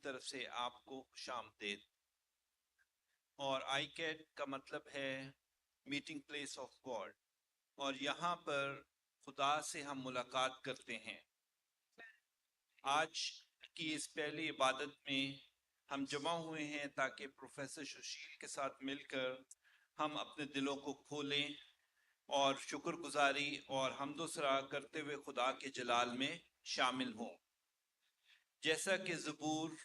तरफ से आपको खुशामदीद। और आईकैट का मतलब है मीटिंग प्लेस ऑफ गॉड, और यहाँ पर खुदा से हम मुलाकात करते हैं। आज की इस पहली इबादत में हम जमा हुए हैं ताकि प्रोफेसर सुशील के साथ मिलकर हम अपने दिलों को खोलें और शुक्रगुजारी और हमदोसरा करते हुए खुदा के जलाल में शामिल हों। जैसा कि ज़बूर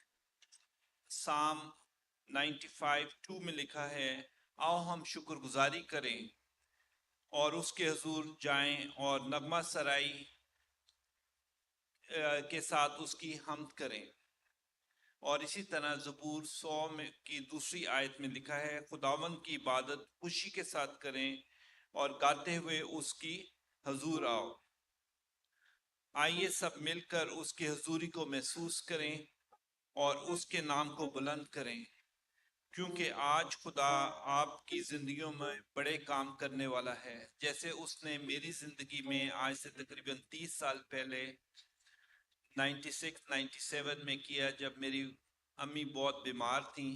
साम 95:2 में लिखा है, आओ हम शुक्रगुजारी करें और उसके हुजूर जाएं और नगमा सराई के साथ उसकी हम्द करें। और इसी तरह ज़बूर 100 में की दूसरी आयत में लिखा है, खुदावंद की इबादत खुशी के साथ करें और गाते हुए उसकी हुजूर आओ। आइए सब मिलकर उसकी हुजूरी को महसूस करें और उसके नाम को बुलंद करें, क्योंकि आज खुदा आपकी ज़िंदगियों में बड़े काम करने वाला है, जैसे उसने मेरी ज़िंदगी में आज से तकरीबन 30 साल पहले 96-97 में किया, जब मेरी अम्मी बहुत बीमार थी।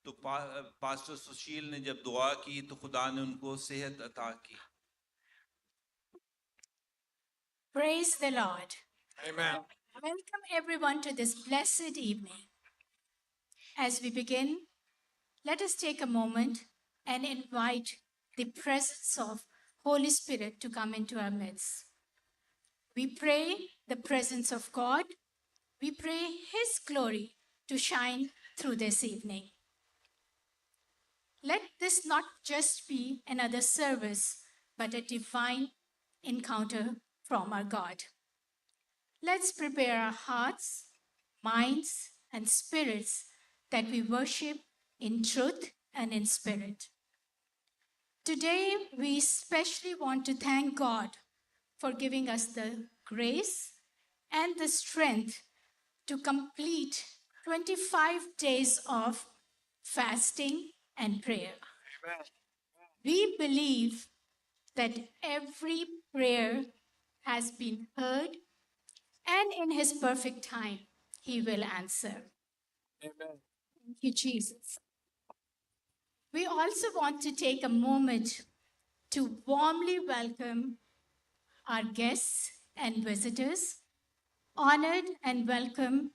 तो पास्टर सुशील ने जब दुआ की तो खुदा ने उनको सेहत अता की। Praise the Lord. Amen. Welcome everyone to this blessed evening. As we begin, let us take a moment and invite the presence of Holy Spirit to come into our midst. We pray the presence of God. We pray His glory to shine through this evening. Let this not just be another service, but a divine encounter from our God. Let's prepare our hearts, minds, and spirits that we worship in truth and in spirit. Today, we especially want to thank God for giving us the grace and the strength to complete 25 days of fasting and prayer. Amen. We believe that every prayer has been heard, and in His perfect time, He will answer. Amen. Thank you, Jesus. We also want to take a moment to warmly welcome our guests and visitors. Honored and welcome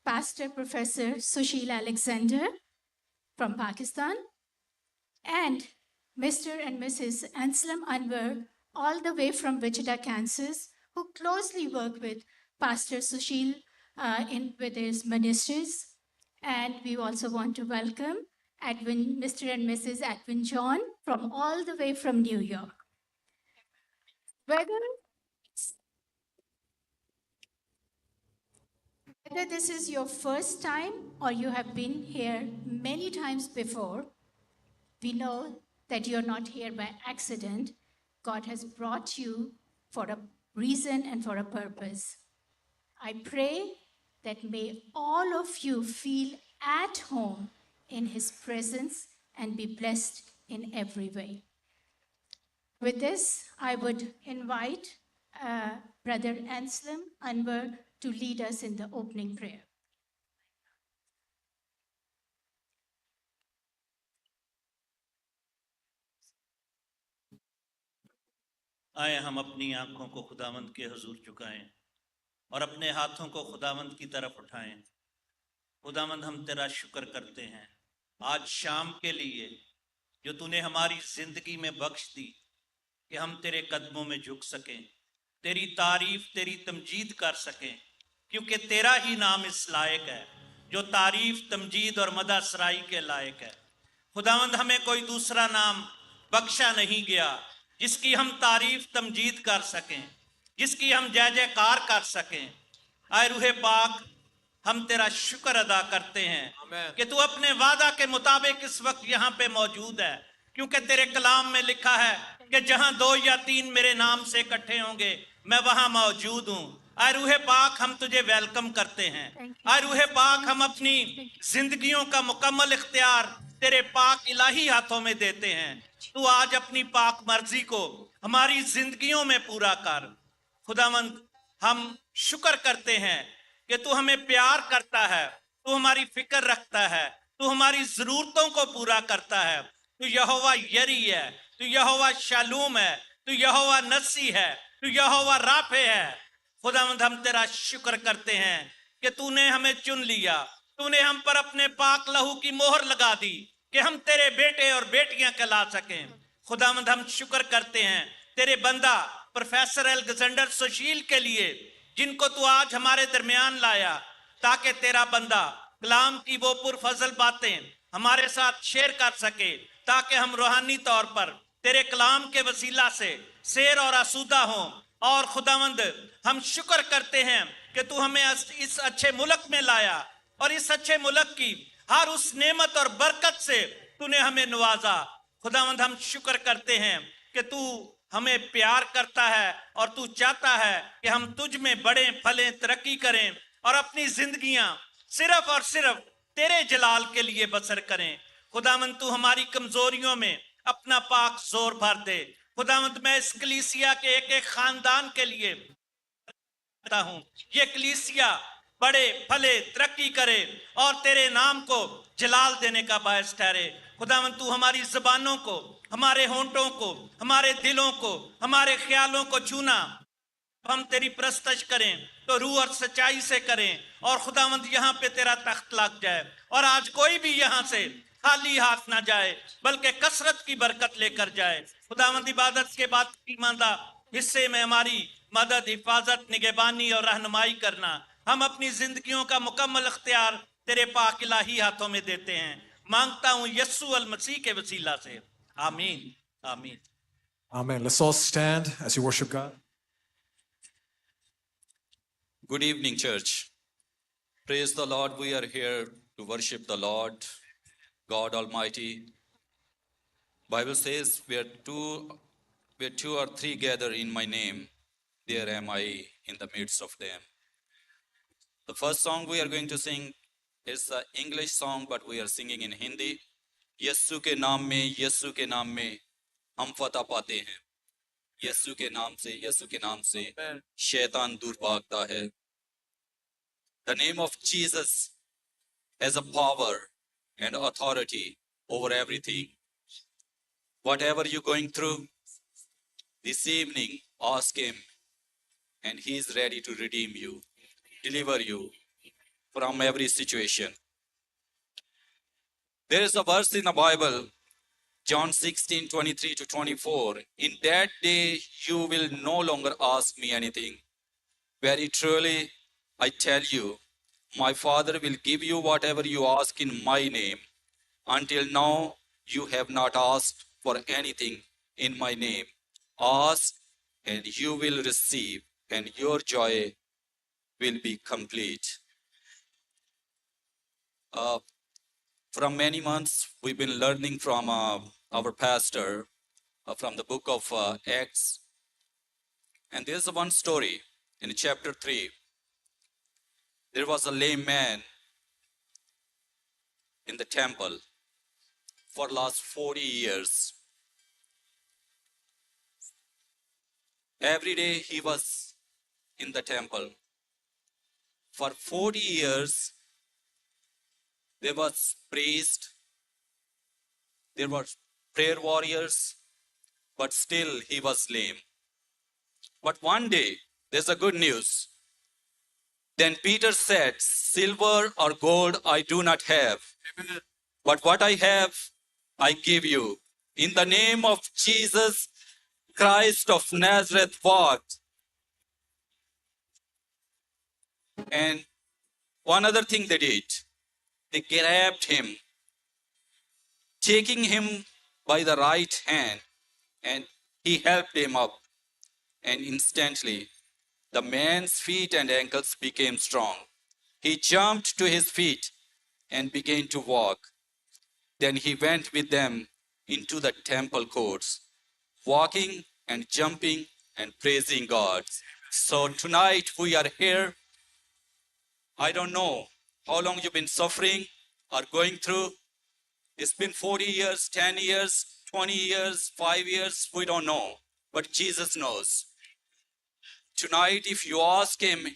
Pastor Professor Sushil Alexander from Pakistan, and Mr. and Mrs. Anselm Anwar, all the way from Wichita, Kansas, who closely work with Pastor Sushil with his ministries. And we also want to welcome Mr. and Mrs. Edwin John from all the way from New York. Whether this is your first time or you have been here many times before, we know that you're not here by accident. God has brought you for a reason and for a purpose. I pray that may all of you feel at home in His presence and be blessed in every way. With this, I would invite Brother Anselm Anwar to lead us in the opening prayer. आए हम अपनी आंखों को खुदावंद के हुजूर झुकाएं और अपने हाथों को खुदावंद की तरफ उठाएं। खुदावंद, हम तेरा शुक्र करते हैं आज शाम के लिए जो तूने हमारी जिंदगी में बख्श दी, कि हम तेरे कदमों में झुक सकें, तेरी तारीफ तेरी तमजीद कर सकें, क्योंकि तेरा ही नाम इस लायक है जो तारीफ तमजीद और मदा सराई के लायक है। खुदावंद, हमें कोई दूसरा नाम बख्शा नहीं गया जिसकी हम तारीफ तमजीद कर सकें, जिसकी हम जय जयकार कर सकें। आए रूहे पाक, हम तेरा शुक्र अदा करते हैं कि तू अपने वादा के मुताबिक इस वक्त यहाँ पे मौजूद है, क्योंकि तेरे कलाम में लिखा है कि जहां 2 या 3 मेरे नाम से इकट्ठे होंगे मैं वहां मौजूद हूं। आए रूहे पाक, हम तुझे वेलकम करते हैं। आए रूहे पाक, हम अपनी जिंदगियों का मुकम्मल इख्तियार तेरे पाक इलाही हाथों में देते हैं। तू आज अपनी पाक मर्जी को हमारी जिंदगियों में पूरा कर। खुदावंद, हम शुक्र करते हैं कि तू हमें प्यार करता है तू हमारी फिक्र रखता है, तू हमारी जरूरतों को पूरा करता है। तू यहोवा यरी है, तू यहोवा शालूम है, तू यहोवा नसी है, तू यहोवा राफे है। खुदावंद हम तेरा शुक्र करते हैं कि तूने हमें चुन लिया, तूने हम पर अपने पाक लहू की मोहर लगा दी कि हम तेरे बेटे और बेटियां कहला सकें। खुदावंद हम शुक्र करते हैं तेरे बंदा प्रोफेसर एलेक्जेंडर सुशील के लिए, जिनको तू आज हमारे दरमियान लाया, ताकि तेरा बंदा कलाम की वो पुरफजल बातें हमारे साथ शेयर कर सके, ताकि हम रूहानी तौर पर तेरे कलाम के वसीला से शेर और आसूदा हों। और खुदावंद हम शुक्र करते हैं कि तू हमें इस अच्छे मुल्क में लाया, और इस अच्छे मुल्क की हर उस नेमत और बरकत से तूने हमें नवाजा। खुदावंद हम शुक्र करते हैं कि तू हमें प्यार करता है और तू चाहता है कि हम तुझ में बढ़ें, फलें, तरक्की करें और अपनी जिंदगियां सिर्फ और सिर्फ तेरे जलाल के लिए बसर करें। खुदावंद तू हमारी कमजोरियों में अपना पाक जोर भर दे। खुदावंद मैं इस कलीसिया के एक एक खानदान के लिए करता हूं, ये कलीसिया बड़े फले, तरक्की करे और तेरे नाम को जलाल देने का बायस ठहरे। खुदावंद तू हमारी जुबानों को, हमारे होंठों को, हमारे दिलों को, हमारे ख्यालों को छूना। हम तेरी प्रस्तश करें तो रूह और सच्चाई से करें, और खुदावंद यहाँ पे तेरा तख्त लग जाए, और आज कोई भी यहाँ से खाली हाथ ना जाए, बल्कि कसरत की बरकत लेकर जाए। खुदावंद इबादत के बाद ईमानदा हिस्से में हमारी मदद, हिफाजत, निगहबानी और रहनुमाई करना। हम अपनी जिंदगियों का मुकम्मल इख्तियार तेरे पाक इलाही हाथों में देते हैं। मांगता हूं यस्सु अल मसीह के वसीला से, आमीन आमीन। Amen. Let's all stand as you worship God. Good evening, church. Praise the Lord. We are here to worship the Lord, God Almighty. Bible says, where two or three gather in my name, there am I in the midst of them. The first song we are going to sing is an English song, but we are singing in Hindi. Yesu के नाम में हम फतह पाते हैं। यस्सु के नाम से शैतान दूर भागता है। The name of Jesus has a power and authority over everything. Whatever you're going through, this evening ask him, and he is ready to redeem you, deliver you from every situation. There is a verse in the Bible, John 16:23 to 24. In that day you will no longer ask me anything. Very truly I tell you, my Father will give you whatever you ask in my name. Until now you have not asked for anything in my name. Ask and you will receive, and your joy will be complete. From many months, we've been learning from our pastor from the book of Acts. And there's one story in chapter 3. There was a lame man in the temple for last 40 years. Every day he was in the temple. For 40 years, there was priest, there were prayer warriors, but still he was lame. But one day, there's a good news. Then Peter said, silver or gold I do not have, but what I have, I give you. In the name of Jesus Christ of Nazareth, walk. And one other thing they did, they grabbed him, taking him by the right hand, and he helped him up. And instantly, the man's feet and ankles became strong. He jumped to his feet and began to walk. Then he went with them into the temple courts, walking and jumping and praising God. So tonight we are here. I don't know how long you've been suffering or going through. It's been 40 years, 10 years, 20 years, 5 years, we don't know. But Jesus knows. Tonight, if you ask him,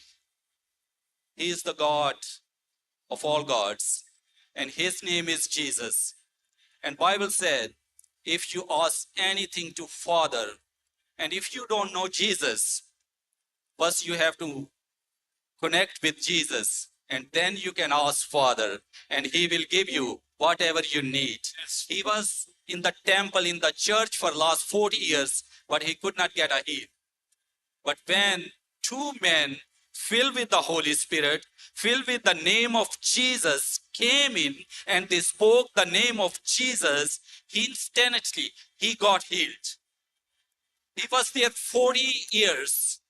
he is the God of all gods, and his name is Jesus. And Bible said, if you ask anything to Father, and if you don't know Jesus, first you have to connect with Jesus, and then you can ask Father, and he will give you whatever you need. He was in the temple, in the church for last 40 years, but he could not get a heal. But when two men filled with the Holy Spirit, filled with the name of Jesus, came in and they spoke the name of Jesus, instantly he got healed. He was there 40 years.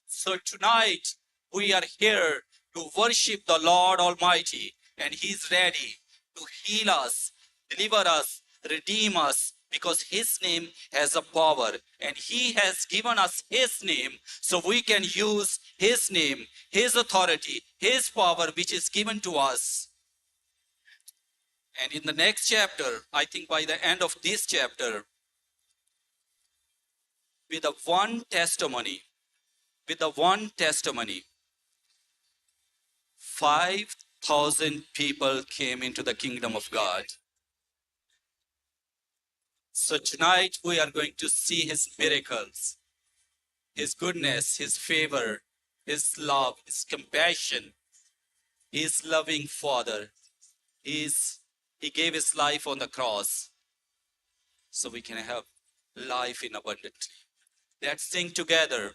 So tonight we are here to worship the Lord Almighty, and he's ready to heal us, deliver us, redeem us, because his name has a power, and he has given us his name so we can use his name, his authority, his power which is given to us. And in the next chapter, I think by the end of this chapter, with a one testimony, 5,000 people came into the kingdom of God. So tonight we are going to see his miracles, his goodness, his favor, his love, his compassion, his loving Father. He gave his life on the cross so we can have life in abundantly. Let's sing together.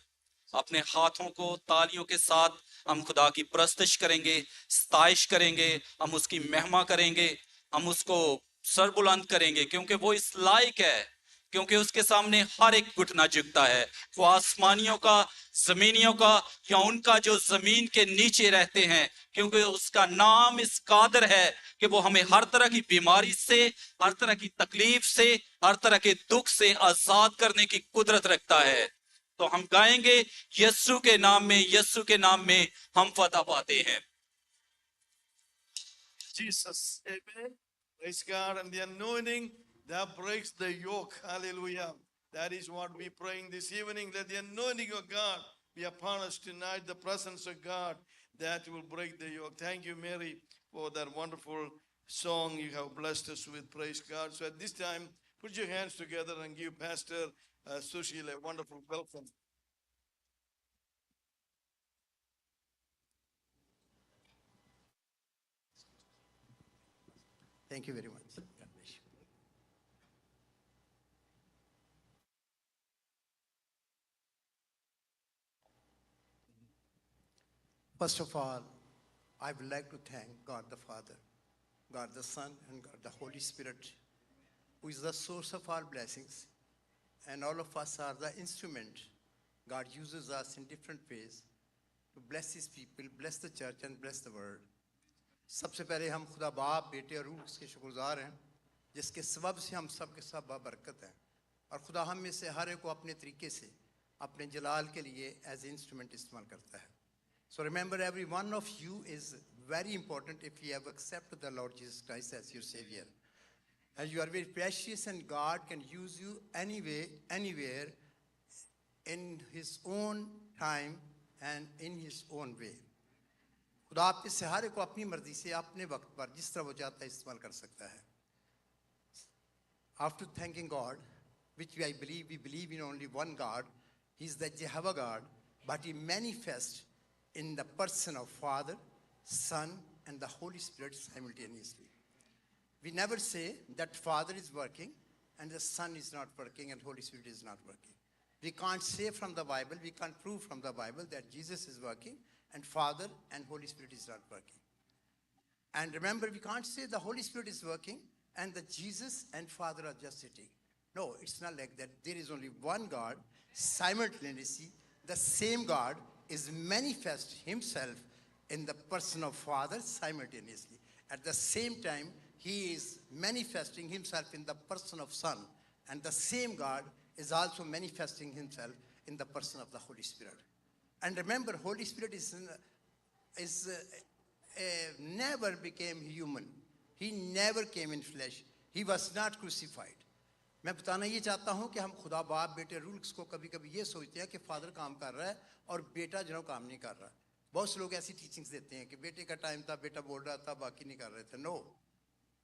अपने हाथों को तालियों के साथ हम खुदा की प्रस्तुति करेंगे, स्ताइश करेंगे, हम उसकी महिमा करेंगे, हम उसको सर बुलंद करेंगे, क्योंकि वो इस लायक है, क्योंकि उसके सामने हर एक घुटना झुकता है, वो आसमानियों का, जमीनियों का, या उनका जो जमीन के नीचे रहते हैं, क्योंकि उसका नाम इस कादर है कि वो हमें हर तरह की बीमारी से, हर तरह की तकलीफ से, हर तरह के दुख से आजाद करने की कुदरत रखता है. तो हम गाएंगे यीशु के नाम में हम फतह पाते हैं. Jesus, amen. Praise God. And the anointing that breaks the yoke. Hallelujah. That is what we're praying this evening. Let the anointing of God be upon us tonight. The presence of God that will break the yoke. Thank you, Mary, for that wonderful song you have blessed us with. Praise God. So at this time, put your hands together and give Pastor Sushil a wonderful welcome. Thank you very much. God bless you. First of all, I would like to thank God the Father, God the Son, and God the Holy Spirit, who is the source of all blessings, and all of us are the instrument. God uses us in different ways to bless his people, bless the church, and bless the world. सबसे पहले हम खुदा बाप, बेटे और रूह के शुक्रगुजार हैं, जिसके सबब से हम सब के सब बाबरकत हैं, और खुदा हम में से हर एक को अपने तरीके से अपने जलाल के लिए एज इंस्ट्रूमेंट इस्तेमाल करता है. So remember, every one of you is very important if you have accepted the Lord Jesus Christ as your Savior. And you are very precious, and God can use you anyway, anywhere, in his own time and in his own way. खुदा आपके सहारे को अपनी मर्जी से अपने वक्त पर जिस तरह वो चाहता है इस्तेमाल कर सकता है. After thanking God, which we believe in only one God, he is the Jehovah God, but he manifests in the person of Father, Son, and the Holy Spirit simultaneously. We never say that Father is working and the Son is not working and Holy Spirit is not working. We can't say from the Bible, we can't prove from the Bible that Jesus is working and Father and Holy Spirit is not working. And remember, we can't say the Holy Spirit is working and the Jesus and Father are just sitting. No, it's not like that. There is only one God, simultaneously. The same God is manifest himself in the person of Father simultaneously. At the same time, he is manifesting himself in the person of Son. And the same God is also manifesting himself in the person of the Holy Spirit. And remember, Holy Spirit never became human. He never came in flesh. He was not crucified. मैं बताना ये चाहता हूँ कि हम खुदा बाप बेटे रूल्स को कभी कभी ये सोचते हैं कि फादर काम कर रहा है और बेटा जो काम नहीं कर रहा है. बहुत से लोग ऐसी टीचिंग्स देते हैं कि बेटे का टाइम था, बेटा बोल रहा था, बाकी नहीं कर रहे थे। नो,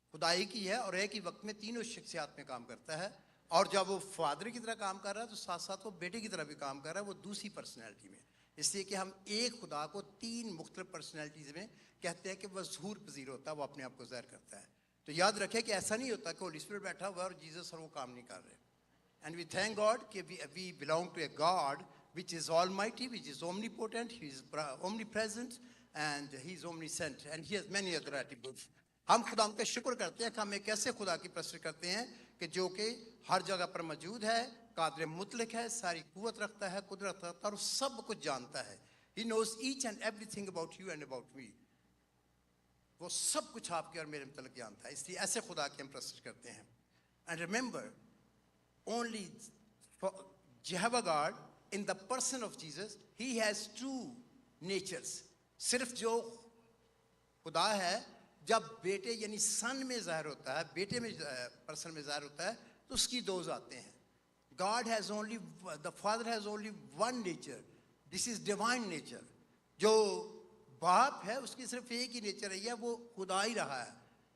खुदा एक ही है और एक ही वक्त में तीनों शख्सियात में काम करता है। और जब वो फादर की तरह काम कर रहा है तो साथ साथ वो बेटे की तरह भी काम कर रहा है, वो दूसरी पर्सनैलिटी में। इसलिए कि हम एक खुदा को तीन मुख्तलिफ पर्सनैलिटीज़ में कहते हैं कि वह ज़हूर पजीर होता है, वो अपने आप को ज़ाहिर करता है। तो याद रखें कि ऐसा नहीं होता कि होली स्पिरिट बैठा हुआ है और जीसस और वो काम नहीं कर रहे। And we thank God that we belong to a God which is almighty, which is omnipotent, He is omnipresent, and He is omniscient, and He has many other attributes. हम खुदा का शुक्र करते हैं कि हम एक ऐसे खुदा की प्रस्तुति करते हैं कि जो कि हर जगह पर मौजूद है, कादिर मुतलक है, सारी कुव्वत रखता है, कुदरत रखता है और सब कुछ जानता है। He knows each and everything about you and about me. वो सब कुछ आपके और मेरे मुतल्लिक़ जानता है, इसलिए ऐसे खुदा की हम प्रस्तुति करते हैं। And remember, only for Jehovah God, in the person of Jesus, He has two natures. सिर्फ जो खुदा है जब बेटे यानी सन में ज़ाहिर होता है, बेटे में पर्सन में ज़ाहिर होता है, तो उसकी दो ज़ातें हैं। God has only, the Father has only one nature. This is divine nature. जो बाप है उसकी सिर्फ एक ही नेचर है, वो खुदा ही रहा है।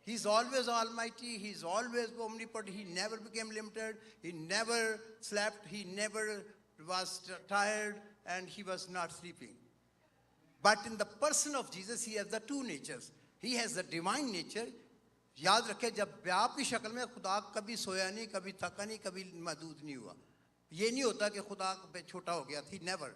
He is always almighty, He is always omnipotent, He never became limited, He never slept, He never was tired, and He was not sleeping. But in the person of Jesus, He has the two natures. He has the divine nature. याद रखें, जब बाप की शक्ल में खुदा कभी सोया नहीं, कभी थका नहीं, कभी महदूद नहीं हुआ। ये नहीं होता कि खुदा पे छोटा हो गया थी, नेवर,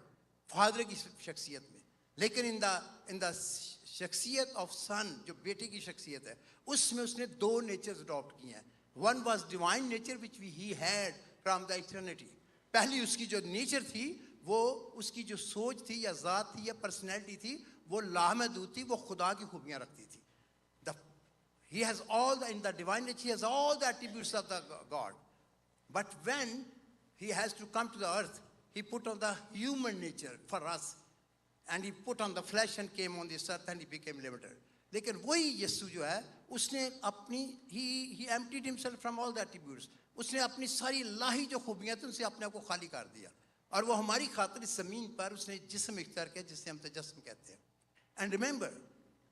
फादर की शख्सियत में। लेकिन इन द शख्सियत ऑफ सन, जो बेटे की शख्सियत है, उसमें उसने दो नेचर्स अडॉप्ट किए हैं। One was divine nature which he had from the eternity. पहली उसकी जो नेचर थी, वो उसकी जो सोच थी या ज़ात थी या पर्सनैलिटी थी, वो लामहदूद थी, वो खुदा की खूबियाँ रखती थी। He has all the, in the divine nature, He has all the attributes of the God. But when He has to come to the earth, He put on the human nature for us. And He put on the flesh and came on this earth and He became limited. लेकिन वही यीशु जो है, उसने अपनी, he emptied Himself from all the attributes. उसने अपनी सारी लाही जो खूबियाँ थी उनसे अपने आप को खाली कर दिया, और वो हमारी खातिर इस ज़मीन पर उसने जिस्म इख्तियार किया, जिससे हम तजस्सुम कहते हैं। And remember,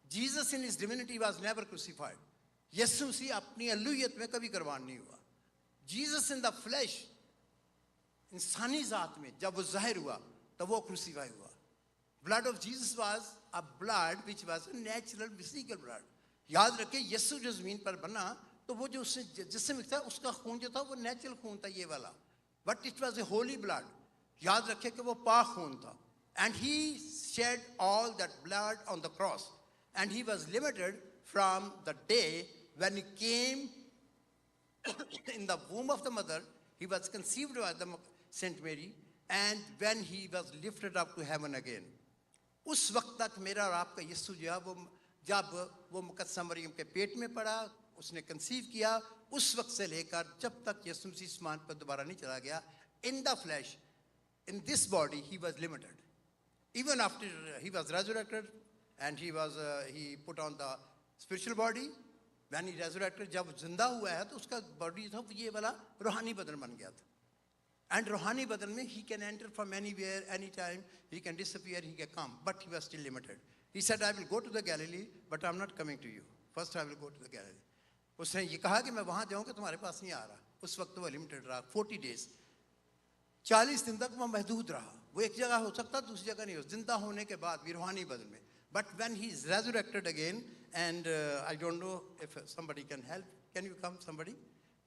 Jesus in His divinity was never crucified. यीशु मसीह अपनी अलूहियत में कभी कुर्बान नहीं हुआ। जीसस इन द फ्लैश, इंसानी ज़ात में जब वो ज़ाहिर हुआ तब वो क्रूसीफाई हुआ। Blood of Jesus was a blood which was a natural physical blood. याद रखें, यीशु जो ज़मीन पर बना तो वो जो उसने जिसम था, उसका खून जो था वो नेचुरल खून था, ये वाला, but it was a holy blood. याद रखें कि वो पाक खून था। And he shed all that blood on the cross, and he was limited from the day when He came in the womb of the mother. He was conceived by the Saint Mary, and when He was lifted up to heaven again. उस वक्त तक मेरा और आपका यीशु जो है, वो जब वो मुकद्दस मरियम के पेट में पड़ा, उसने कंसीव किया, उस वक्त से लेकर जब तक यीशु मसीह आसमान पर दोबारा नहीं चला गया, in the flesh, in this body, He was limited. Even after He was resurrected and He put on the spiritual body. When He resurrected, जब जिंदा हुआ है तो उसका बॉडी था ये वाला रूहानी बदन बन गया था। एंड रूहानी बदन में He can enter from anywhere, anytime, He can disappear, He can come, but He was still limited. He said, I will go to the Galilee, but I'm not coming to you. First I will go to the Galilee. उसने ये कहा कि मैं वहाँ जाऊँगा, तुम्हारे पास नहीं आ रहा। उस वक्त वो लिमिटेड रहा 40 days, 40 दिन तक वो महदूद रहा। वो एक जगह हो सकता, दूसरी जगह नहीं हो, जिंदा होने के बाद भी रूहानी बदन में। But when He is resurrected again, and I don't know if somebody can help. Can you come, somebody?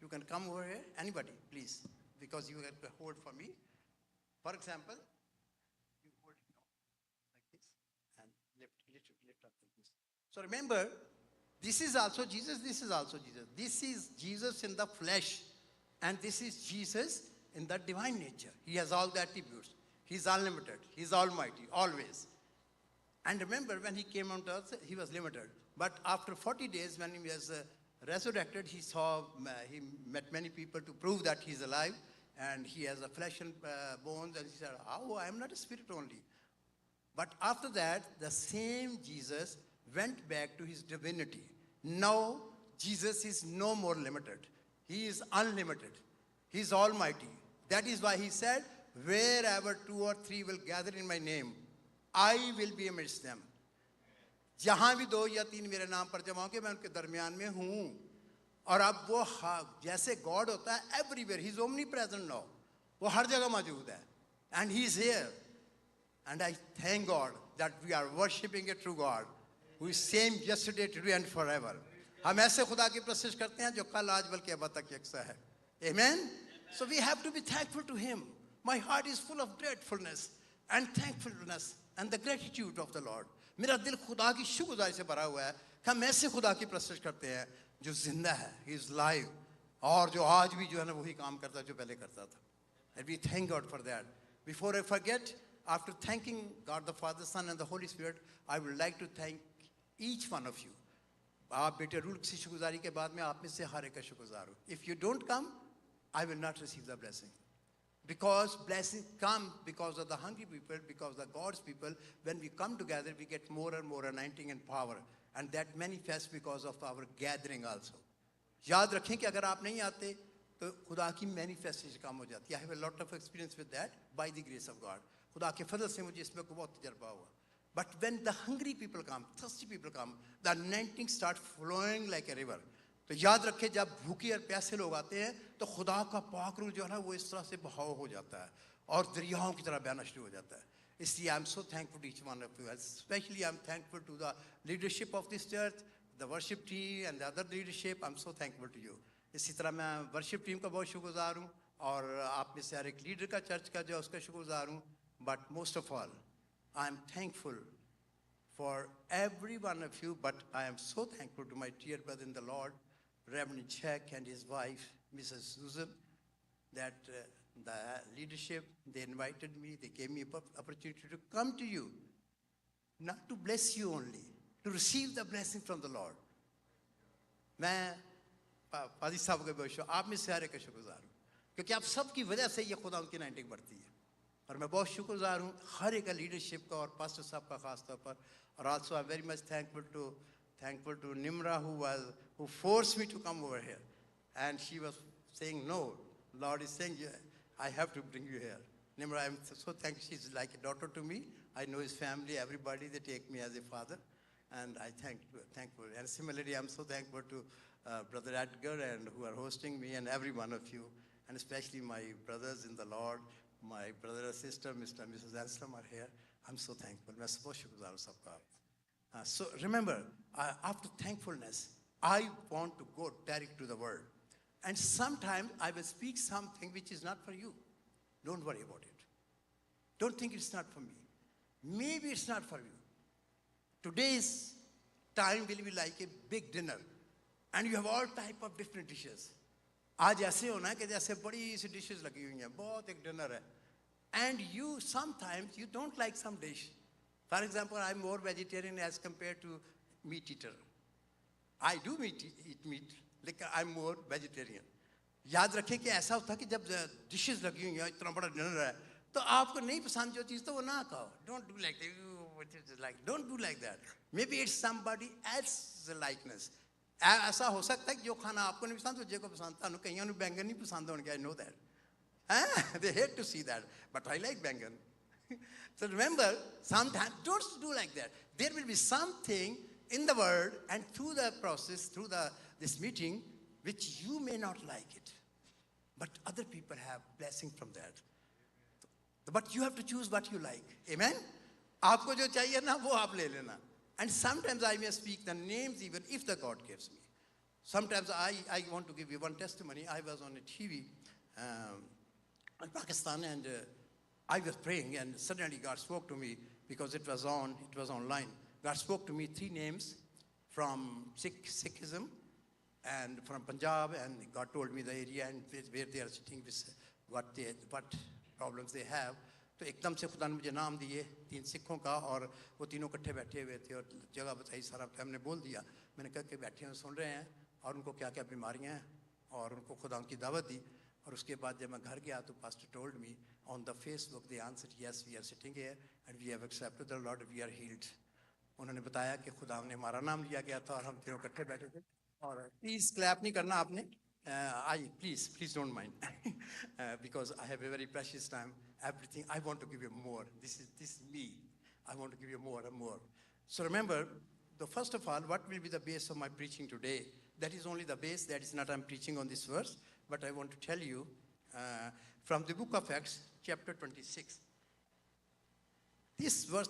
You can come over here. Anybody, please, because you have to hold for me. For example, you hold it now, like this, and lift up like this. So remember, this is also Jesus, this is also Jesus. This is Jesus in the flesh, and this is Jesus in the divine nature. He has all the attributes. He's unlimited. He's almighty, always. And remember, when He came on earth, He was limited. But after 40 days, when He was resurrected, He met many people to prove that He's alive, and He has a flesh and bones, and He said, oh, I am not a spirit only. But after that, the same Jesus went back to His divinity. Now, Jesus is no more limited. He is unlimited. He is almighty. That is why He said, wherever 2 or 3 will gather in my name, I will be amidst them. जहां भी 2 या 3 मेरे नाम पर जमा होंगे मैं उनके दरमियान में हूं. और अब वो जैसे गॉड होता है everywhere, he is omnipresent now, वो हर जगह मौजूद है. And he is here. And I thank God that we are worshipping a true God who is same yesterday today and forever. हम ऐसे खुदा की प्रशंसा करते हैं जो कल आज बल्कि अब तक यकसा है. आमीन. So we have to be thankful to him. My heart is full of gratefulness and thankfulness and the gratitude of the Lord. मेरा दिल खुदा की शुक्रगुजारी से भरा हुआ है कि हम ऐसे खुदा की प्रशंसा करते हैं जो जिंदा है, he is live, और जो आज भी जो है ना वही काम करता है जो पहले करता था. And we thank God for that. Before I forget, after thanking God the Father, Son and the Holy Spirit, I would like to thank each one of you. आप बेटे रूल की शुक्रगुजारी के बाद में आप में से हर एक का शुक्रगुजार हूँ. If you don't come, I will not receive the blessing. Because blessings come because of the hungry people, because of God's people. When we come together, we get more and more anointing and power. And that manifests because of our gathering also. याद रखें कि अगर आप नहीं आते तो खुदा की मैनिफेस्टेशन कम हो जाती है. I have a lot of experience with that by the grace of God. खुदा के फजल से मुझे इसमें बहुत तजर्बा हुआ. But when the hungry people come, thirsty people come, the anointing starts flowing like a river. तो याद रखें जब भूखे और प्यासे लोग आते हैं तो खुदा का पाक रूह जो है ना वो इस तरह से बहाव हो जाता है और दरियाओं की तरह बहना शुरू हो जाता है. इसलिए I am so thankful to each one of you. Especially I am thankful to the leadership of this church, the worship team and the other leadership. I am so thankful to you. इसी तरह मैं worship team का बहुत शुक्रगुजार हूँ और आप में से हर एक लीडर का चर्च का जो उसका शुक्रगुजार हूँ. But most of all, I am thankful for every one of you, but I am so thankful to my dear brother in the Lord, Reverend Check and his wife, Mrs. Susan, that the leadership, they invited me, they gave me an opportunity to come to you, not to bless you only, to receive the blessing from the Lord. मैं पादी साहब के बहुत आप में से हर एक का शुक्रगुजार हूँ क्योंकि आप सबकी वजह से ये खुदा उनकी नाइटिंग बढ़ती है और मैं बहुत शुक्रगुजार हूँ हर एक का लीडरशिप का और पास्टर साहब का खास तौर पर. और also I'm very much thankful to Nimra who forced me to come over here, and she was saying no, Lord is saying I have to bring you here. Nimra, I'm so thankful. She's like a daughter to me. I know his family, everybody, they take me as a father, and I thankful. And similarly, I'm so thankful to Brother Edgar and who are hosting me and every one of you, and especially my brothers in the Lord, my brother and sister, Mr. and Mrs. Anselm are here. I'm so thankful. मैं बहुत शुक्रगुजार हूँ सबका. So remember, after thankfulness, I want to go direct to the word. And sometimes I will speak something which is not for you. Don't worry about it. Don't think it's not for me. Maybe it's not for you. Today's time will be like a big dinner. And you have all type of different dishes. आज ऐसे होना है कि जैसे बड़ी सी dishes लगी हुई हैं, बहुत एक dinner है. And you sometimes you don't like some dish. For example, I'm more vegetarian as compared to meat eater. I do eat meat, लेकिन I'm more vegetarian. याद रखें कि ऐसा होता है कि जब dishes लगी हुई हैं, इतना बड़ा dinner है, तो आपको नहीं पसंद जो चीज़ तो वो ना खाओ. Don't do like that. Don't do like that. Maybe it's somebody else's likeness. ऐसा हो सकता है कि जो खाना आपको नहीं पसंद तो को पसंद था. कईयों ने बैंगन नहीं पसंद होंगे. I know that. They hate to see that, but I like bangan. So remember, sometimes don't do like that. There will be something in the word and through the process, through this meeting, which you may not like it, but other people have blessing from that. But you have to choose what you like. Amen? आपको जो चाहिए ना वो आप ले लेना. And sometimes I may speak the names even if the God gives me. Sometimes I want to give you one testimony. I was on a TV in Pakistan and I was praying and suddenly God spoke to me because it was online. God spoke to me 3 names from Sikhism and from Punjab, and God told me the area and where they are sitting, what problems they have. तो एकदम से खुदा ने मुझे नाम दिए 3 सिखों का और वो तीनों इकट्ठे बैठे हुए थे और जगह बताई. सारा हमने बोल दिया. मैंने कहा कि बैठे हैं सुन रहे हैं और उनको क्या क्या बीमारियां हैं और उनको खुदा उनकी दावत दी. और उसके बाद जब मैं घर गया तो pastor told me on the Facebook they answered, yes, we are sitting here and we have accepted the Lord, we are healed. उन्होंने बताया कि खुदा ने हमारा नाम लिया गया था और हम तीनों इकट्ठे बैठे थे. और प्लीज क्लैप नहीं करना आपने. Please don't mind because I have a very precious time. Everything I want to give you more. This is me. I want to give you more and more. So remember, first of all, what will be the base of my preaching today? That is only the base. That is not I'm preaching on this verse, but I want to tell you from the book of Acts, chapter 26. This verse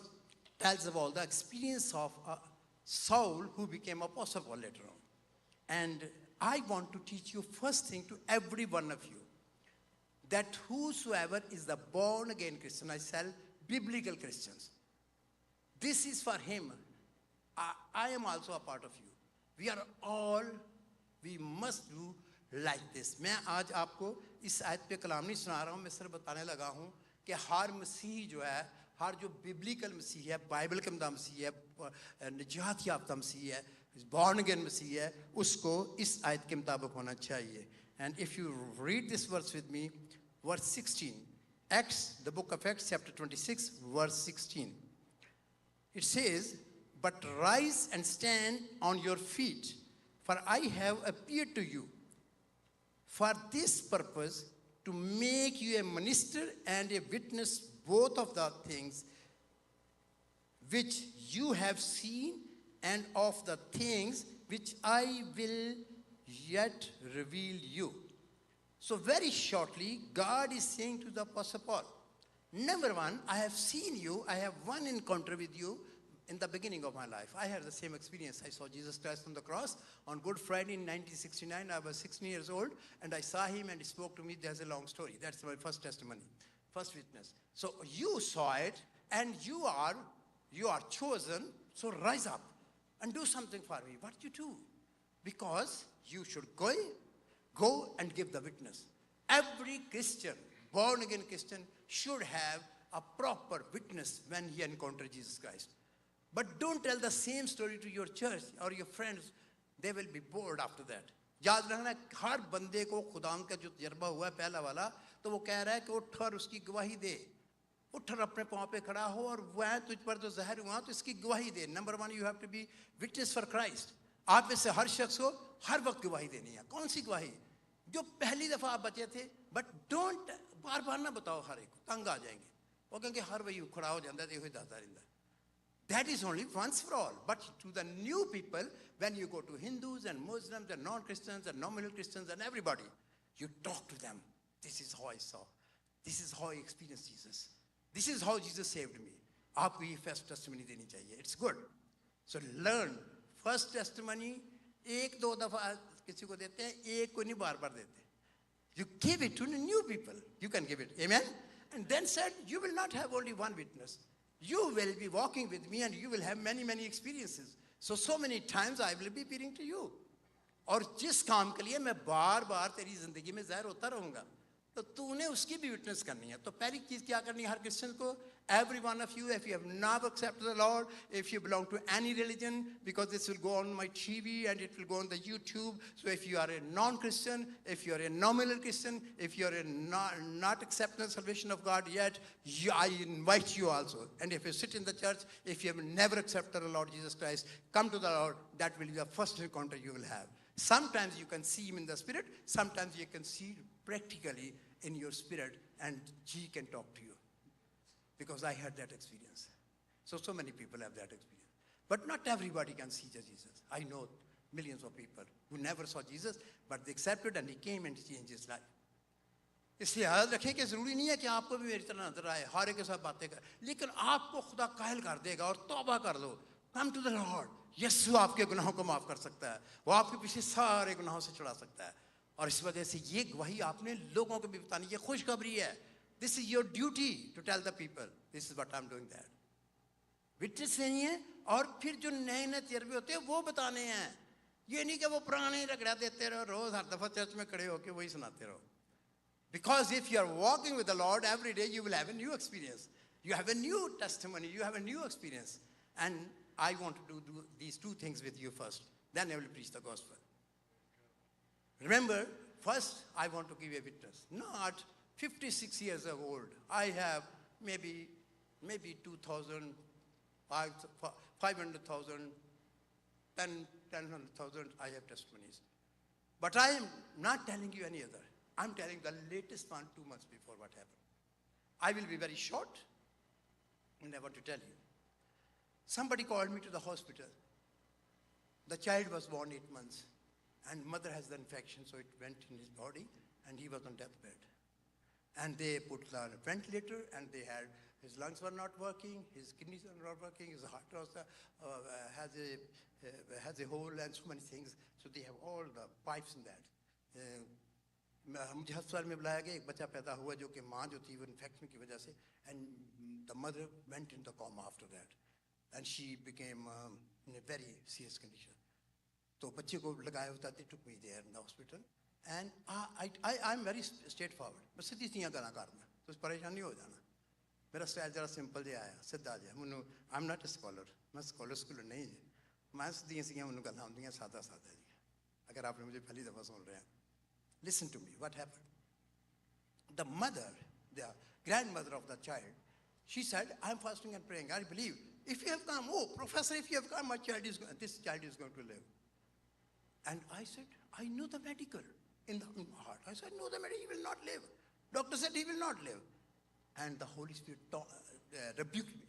tells about the experience of Saul, who became Apostle Paul later on. And I want to teach you first thing to every one of you, that whosoever is the born again Christian, I say biblical Christians, this is for him. I am also a part of you. We must do like this. मैं आज आपको इस आयत पे कलाम नहीं सुना रहा हूँ, मैं सिर्फ बताने लगा हूँ कि हर मसीह जो है, हर जो बिब्लिकल मसीह है, बाइबल के मुताबिक मसीह है, निजात याफ्ता मसीह है, born again मसीह है, उसको इस आयत के मुताबिक होना चाहिए. And if you read this verse with me, verse 16, Acts, the book of Acts, chapter 26, verse 16. It says, "But rise and stand on your feet, for I have appeared to you for this purpose, to make you a minister and a witness both of the things which you have seen and of the things which I will yet reveal you." So very shortly, God is saying to the Apostle Paul, number one, I have seen you, I have one encounter with you in the beginning of my life. I had the same experience. I saw Jesus Christ on the cross on Good Friday in 1969. I was 16 years old, and I saw him and he spoke to me. There's a long story. That's my first testimony, first witness. So you saw it, and you are chosen, so rise up and do something for me. What you do? Because you should go and give the witness. Every Christian, born again Christian, should have a proper witness when he encounters Jesus Christ. But don't tell the same story to your church or your friends. They will be bored after that. याद रखना, हर बंदे को खुदाम का जो तजर्बा हुआ है पहला वाला, तो वो कह रहा है कि उठ और उसकी गवाही दे. उठ और अपने पाँव पे खड़ा हो, और वह तुझ पर जो जहर हुआ तो इसकी गवाही दे. Number one, you have to be witness for Christ. आप में से हर शख्स को हर वक्त गवाही देनी है. कौन सी गवाही? जो पहली दफा आप बचे थे. बट डोंट बार बार ना बताओ, हर एक तंग आ जाएंगे. वो कहेंगे हर वही खड़ा हो जाता है, देखो दाता Rinda. That is only once for all. But to the new people, when you go to Hindus and Muslims and non-Christians and nominal Christians and everybody, you talk to them. This is how I saw. This is how I experienced Jesus. This is how Jesus saved me. आपको ये first testimony देनी चाहिए. It's good. So learn. First testimony एक दो दफा किसी को देते हैं, एक को नहीं बार बार देते. You give it to the new people. You can give it. Amen? And then said, you will not have only one witness. You will be walking with me and you will have many, many experiences. So many times I will be appearing to you. और जिस काम के लिए मैं बार बार तेरी जिंदगी में ज़ाहिर होता रहूँगा, तो तूने उसकी भी विटनेस करनी है. तो पहली चीज़ क्या करनी है हर क्रिश्चियन को? Every one of you, if you have not accepted the Lord, if you belong to any religion, because this will go on my TV and it will go on the YouTube. So if you are a non-Christian, if you are a nominal Christian, if you are not accepting the salvation of God yet, I invite you also. And if you sit in the church, if you have never accepted the Lord Jesus Christ, come to the Lord. That will be the first encounter you will have. Sometimes you can see him in the spirit. Sometimes you can see practically in your spirit, and he can talk to you. Because I had that experience. So many people have that experience. But not everybody can see Jesus. I know millions of people who never saw Jesus, but they accepted and he came and changed his life. इसलिए याद रखें कि ज़रूरी नहीं है कि आपको भी मेरी तरह नजर आए, हर एक के साथ बातें कर, लेकिन आपको खुदा कायल कर देगा और तौबा कर लो. Come to the Lord. यीशु आपके गुनाहों को माफ कर सकता है. वो आपके पीछे सारे गुनाहों से छुड़ा सकता है. और इस वजह से ये गवाही आपने लोगों को भी बतानी, ये खुशखबरी है. This is your duty to tell the people, this is what I'm doing that. Witness नहीं है, और फिर जो नए नए तजर्बे होते हैं वो बताने हैं. ये नहीं कि वो पुराने रगड़ा देते रहो, रोज हर दफा चर्च में खड़े होके वही सुनाते रहो. Because if you are walking with the Lord every day, you will have a new experience. You have a new testimony, you have a new experience. And I want to do these two things with you first. Then I will preach the gospel. Remember, first I want to give you a witness. Not 56 years old. I have maybe 2,000, 500,000, 10,000, I have testimonies. But I am not telling you any other. I'm telling the latest one 2 months before what happened. I will be very short, and I want to tell you. Somebody called me to the hospital. The child was born 8 months, and mother has the infection, so it went in his body, and he was on deathbed. And they put the ventilator, and they had, his lungs were not working, his kidneys were not working, his heart was, has a hole, and so many things. So they have all the pipes in that. मुझे अस्पताल में बुलाया गया, एक बच्चा पैदा हुआ जो कि माँ जो थी वो इन्फेक्शन की वजह से, and the mother went into coma after that, and she became in a very serious condition. तो बच्चे को लगाया होता, they took me there in the hospital, and I'm very straightforward. मैं सीधी सीधी गल्लां करना, तुस परेशान नहीं हो जाना. मेरा स्टाइल जरा सिंपल जिहा है, सीधा जिहा. मैनू I'm not a scholar, मैं स्कॉलर नहीं जी. मैं सीधियां सीधियां मैनू गल्लां होंदियां, सादा सादा जी. अगर आपने मुझे पहली दफ़ा सुन रहे हैं, listen to me, what happened? The mother, the grandmother of the child, she said, I'm fasting and praying. I believe. If you have come, oh, professor, if you have come, this child is going to live. And I said, I know the medical in my heart. I said, no, the medical, he will not live. Doctor said he will not live. And the Holy Spirit rebuked me.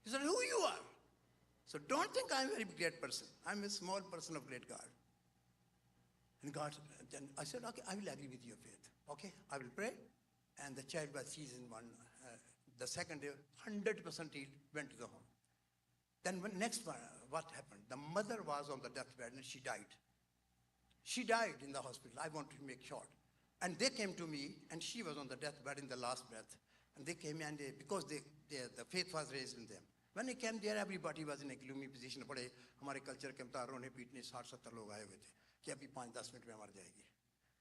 He said, who you are? So don't think I'm a very great person. I'm a small person of great God. And God, then I said, okay, I will agree with your faith. Okay, I will pray. And the child was seasoned one. The second day, 100% healed, went to the home. Then next one, what happened? The mother was on the deathbed and she died. She died in the hospital. I want to make short. And they came to me, and she was on the deathbed in the last breath. And they came, and because the faith was raised in them. When they came there, everybody was in a gloomy position. बड़े हमारे culture के मुताबिक रोने पीटने 60-70 लोग आए हुए थे कि अभी 5-10 मिनट में मर जाएगी.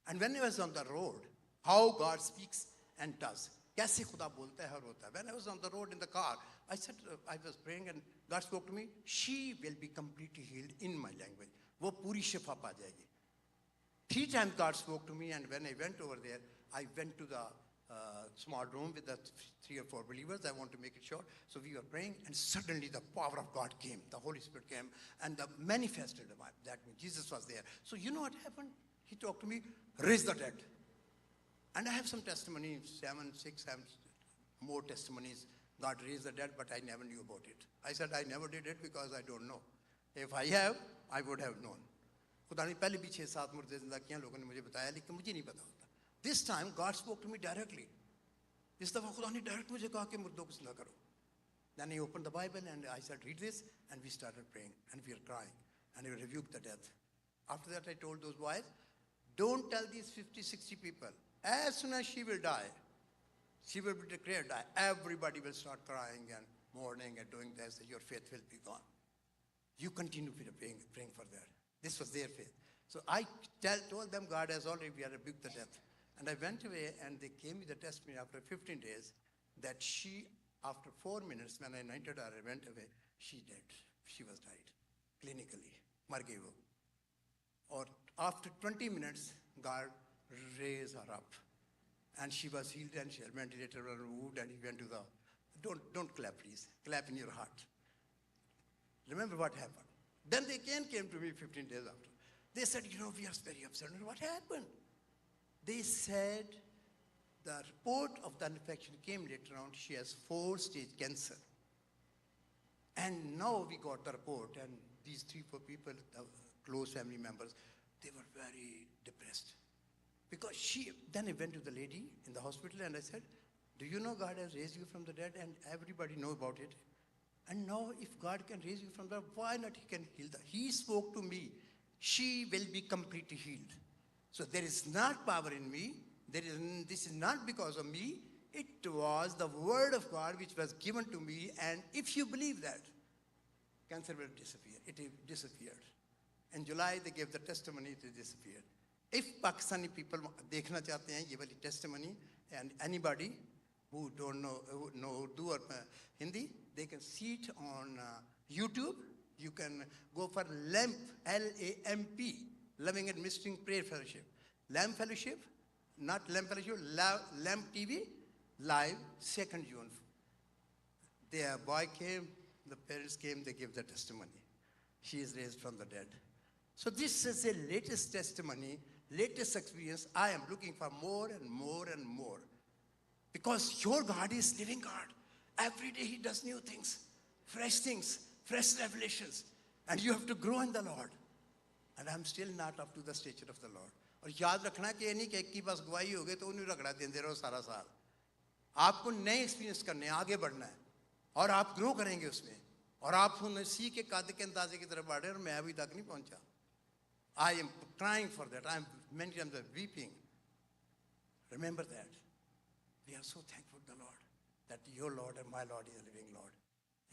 And when I was on the road, how God speaks and does. कैसे खुदा बोलता है और होता है. When I was on the road in the car, I said, I was praying and God spoke to me. She will be completely healed in my language. वो पूरी शिफा पा जाएगी. 3 times God spoke to me, and when I went over there, I went to the small room with the 3 or 4 believers. I want to make it short. So we were praying, and suddenly the power of God came. The Holy Spirit came and manifested. That means Jesus was there. So you know what happened? He talked to me, raise the dead. And I have some testimonies, 7 more testimonies. God raised the dead, but I never knew about it. I said I never did it because I don't know. If I have, I would have known. खुदा ने पहले भी 6-7 मुर्दे जिंदा किया, लोगों ने मुझे बताया, लेकिन मुझे नहीं पता होता. This time God spoke to me directly. इस दफा खुदा ने डायरेक्ट मुझे कहा कि मुर्दों को जिंदा करो. Then he opened the Bible and I said, read this, and we started praying and we were crying and we rebuked the death. After that I told those boys, don't tell these 50-60 people. As soon as she will die, she will be declared die. Everybody will start crying and mourning and doing this, and your faith will be gone. You continue praying for that. This was their faith. So I told them, God has already rebuked the death. And I went away, and they gave me the testimony after 15 days that she, after 4 minutes, when I anointed her, I went away, she died. She was died, clinically. Mar gayi wo. Or after 20 minutes, God raised her up. And she was healed, and she had ventilator removed, and he went to the, don't clap, please. Clap in your heart. Remember what happened. Then they again came to me 15 days after. They said, we are very upset. What happened? They said the report of the infection came later on. She has 4-stage cancer. And now we got the report, and these 3-4 people, the close family members, they were very depressed. Because then I went to the lady in the hospital and I said, do you know God has raised you from the dead? And everybody know about it. And now if God can raise you from the dead, why not he can heal that? He spoke to me, she will be completely healed. So there is not power in me. This is not because of me. It was the word of God which was given to me. And if you believe that, cancer will disappear. It disappeared. In July, they gave the testimony, it disappeared. If Pakistani people dekhna chahte hain ye wali testimony, and anybody who don't know Urdu or Hindi, they can see it on YouTube. You can go for LAMP, L-A-M-P, Loving and Ministering Prayer Fellowship. LAMP Fellowship, not LAMP Fellowship, LAMP TV, live, 2nd June. Their boy came, the parents came, they gave the testimony. She is raised from the dead. So this is the latest testimony, latest experience. I am looking for more and more and more. Because your God is living God. Every day he does new things, fresh things. fresh revelations. And you have to grow in the Lord. And I'm still not up to the stature of the Lord. और याद रखना कि ये नहीं कि एक की बस गवाही हो गई तो उन्हें रगड़ा देते रहो सारा साल. आपको नए एक्सपीरियंस करने, आगे बढ़ना है. और आप ग्रो करेंगे उसमें. और आप मसीह के कद के अंदाजे की तरफ बढ़े और मैं अभी तक नहीं पहुंचा. I am crying for that. I am many times weeping. Remember that. We are so thankful to the Lord that your Lord and my Lord is a living Lord.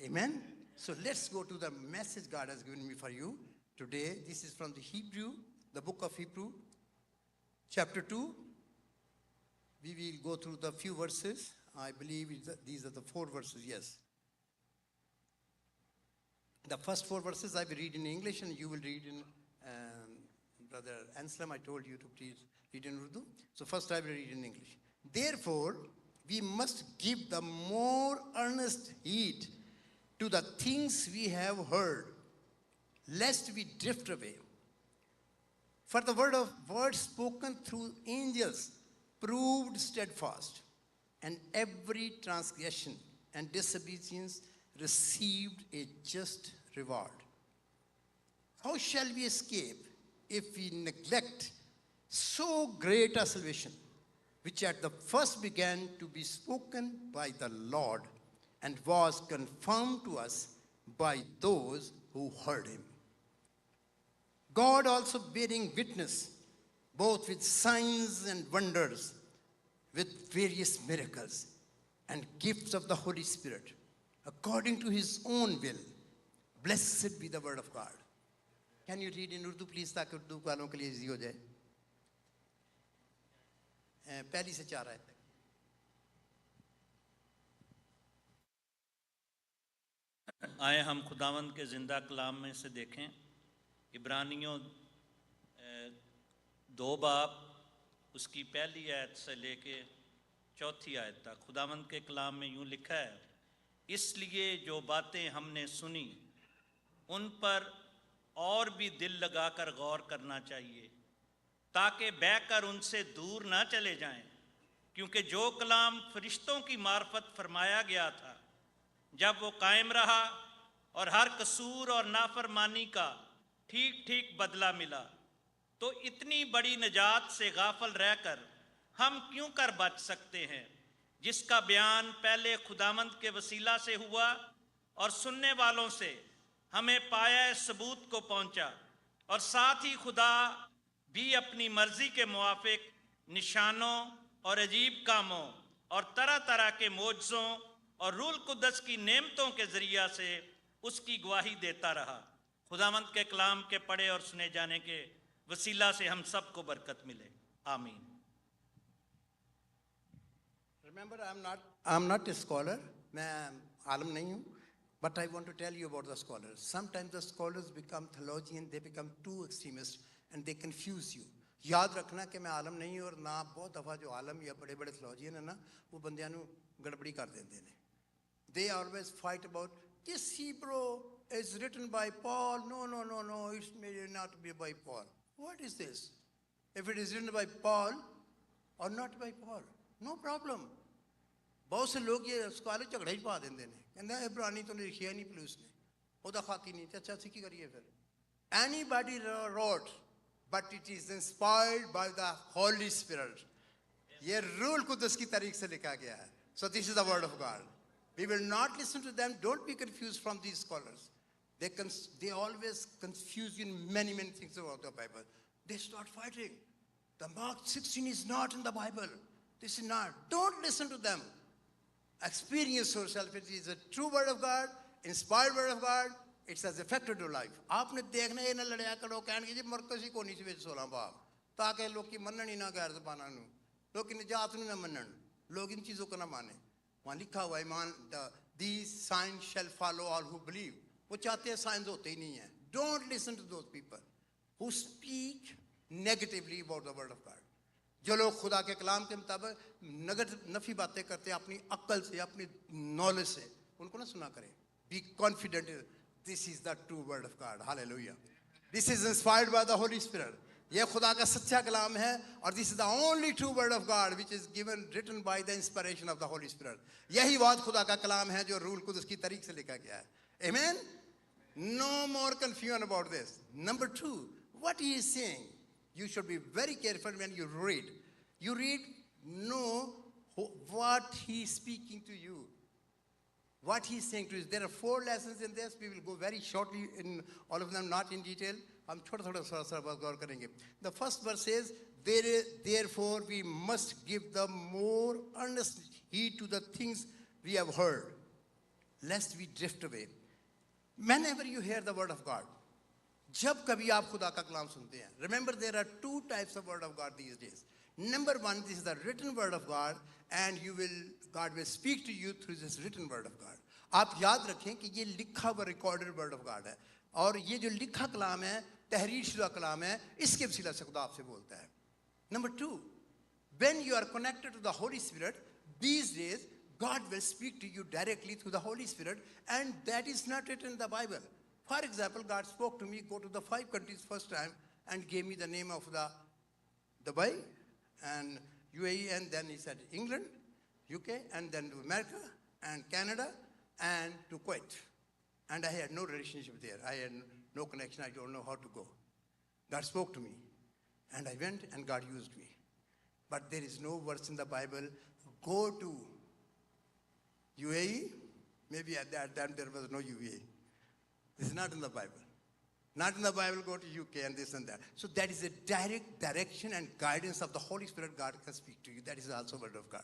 Amen. So let's go to the message God has given me for you today. This is from the Hebrew, the book of Hebrew, chapter 2. We will go through the few verses. I believe these are the 4 verses, yes. The first 4 verses I will read in English and you will read in, Brother Anselm, I told you to please read in Urdu. So first I will read in English. Therefore, we must give the more earnest heed to the things we have heard, lest we drift away. For the word spoken through angels proved steadfast, and every transgression and disobedience received a just reward. How shall we escape if we neglect so great a salvation, which at the first began to be spoken by the Lord and was confirmed to us by those who heard him? God also bearing witness, both with signs and wonders, with various miracles and gifts of the Holy Spirit, according to his own will. Blessed be the word of God. Can you read in Urdu, please, ताकि उर्दू वालों के लिए easy हो जाए? पहली से 4 आयत तक. आए हम खुदावंद के जिंदा कलाम में से देखें. इब्रानियों 2 बाब उसकी पहली आयत से लेके 4थी आयत तक खुदावंद के कलाम में यूं लिखा है, इसलिए जो बातें हमने सुनी उन पर और भी दिल लगाकर गौर करना चाहिए, ताकि बहकर उनसे दूर ना चले जाएं, क्योंकि जो कलाम फरिश्तों की मार्फत फरमाया गया था, जब वो कायम रहा और हर कसूर और नाफरमानी का ठीक ठीक बदला मिला, तो इतनी बड़ी निजात से गाफल रहकर हम क्यों कर बच सकते हैं, जिसका बयान पहले खुदावंद के वसीला से हुआ और सुनने वालों से हमें पाया सबूत को पहुंचा, और साथ ही खुदा भी अपनी मर्जी के मुआफिक निशानों और अजीब कामों और तरह तरह के मोजज़ों और रूल कुद्दस की नेमतों के ज़रिया से उसकी गवाही देता रहा. खुदावंद के कलाम के पढ़े और सुने जाने के वसीला से हम सबको बरकत मिले. आमीन. Remember, I'm not a scholar. मैं आलम नहीं हूँ. But I want to tell you about the scholars. Sometimes the scholars become theologians, they become too extremist, and they confuse you. याद रखना कि मैं आलम नहीं हूँ और ना बहुत दफ़ा जो आलम या बड़े बड़े theologian है ना, वो बंदियां नु गड़बड़ी कर देते हैं. They always fight about this Hebrew is written by Paul. No, it may not be by Paul. What is this? If it is written by Paul or not by Paul, no problem. बहुत से लोग ये scholar झगड़ा ही पा देते हैं. कहते हैं इब्रानी तो लिखिया नहीं पुलिस ने, ओदा खाकी नहीं. अच्छा सिक्की करिए फिर. Anybody wrote, but it is inspired by the Holy Spirit. ये रूल कुद्दस की तारीख से लिखा गया है. So this is the word of God. We will not listen to them. Don't be confused from these scholars. They always confuse you in many things about the Bible. They start fighting. The Mark 16 is not in the Bible. This is not. Don't listen to them. Experience yourself. It is a true word of God, inspired word of God. It has affected your life. आपने देखना ये ना लड़ाया करो कहने की मरकज़ ही कोनी सी बेच 16 बाब ताकि लोग की मनन ही ना गैर ज़बाना नु लोग की निजात नु ना मनन लोग इन चीज़ों को ना माने. वहाँ लिखा हुआ ईमान these signs shall follow all who believe. वो चाहते हैं signs होते ही नहीं हैं. Don't listen to those people who speak negatively about the word of God. जो लोग खुदा के कलाम के मुताबिक नफी बातें करते हैं अपनी अक्ल से अपनी नॉलेज से, उनको ना सुना करें. Be confident. This is the true word of God. Hallelujah. This is inspired by the Holy Spirit. ये खुदा का सच्चा कलाम है और this is the only true word of God which is written by the inspiration of the Holy Spirit. यही बात खुदा का कलाम है जो रूल कुद्दस की तरीक से लिखा गया है. Amen. No more confusion about this. Number two, what he is saying, you should be very careful when you read. You read, know what he is speaking to you. What he is saying to you. There are 4 lessons in this. We will go very shortly in all of them, not in detail. हम थोड़ा सा गौर करेंगे. The first verse says, therefore we must give the more earnest heed to the things we have heard, lest we drift away. Whenever you hear the word of God, जब कभी आप खुदा का कलाम सुनते हैं, remember there are 2 types of word of God these days. Number 1, this is the written word of God, and God will speak to you through this written word of God. आप याद रखें कि ये लिखा हुआ recorded word of God है, और ये जो लिखा कलाम है, तहरीर शुदा कलाम है, इसके वसीला से खुदा आपसे बोलता है. Number 2, when you are connected to the Holy Spirit, these days God will speak to you directly through the Holy Spirit, and that is not written in the Bible. For example, God spoke to me, go to the 5 countries first time, and gave me the name of the Dubai and UAE, and then he said England, UK, and then to America and Canada and to Kuwait. And I had no relationship there. I had no connection. I don't know how to go. God spoke to me, and I went, and God used me. But there is no verse in the Bible, go to UAE. Maybe at that time there was no UAE. This is not in the Bible. Not in the Bible, go to UK and this and that. So that is a direct direction and guidance of the Holy Spirit. God can speak to you. That is also word of God.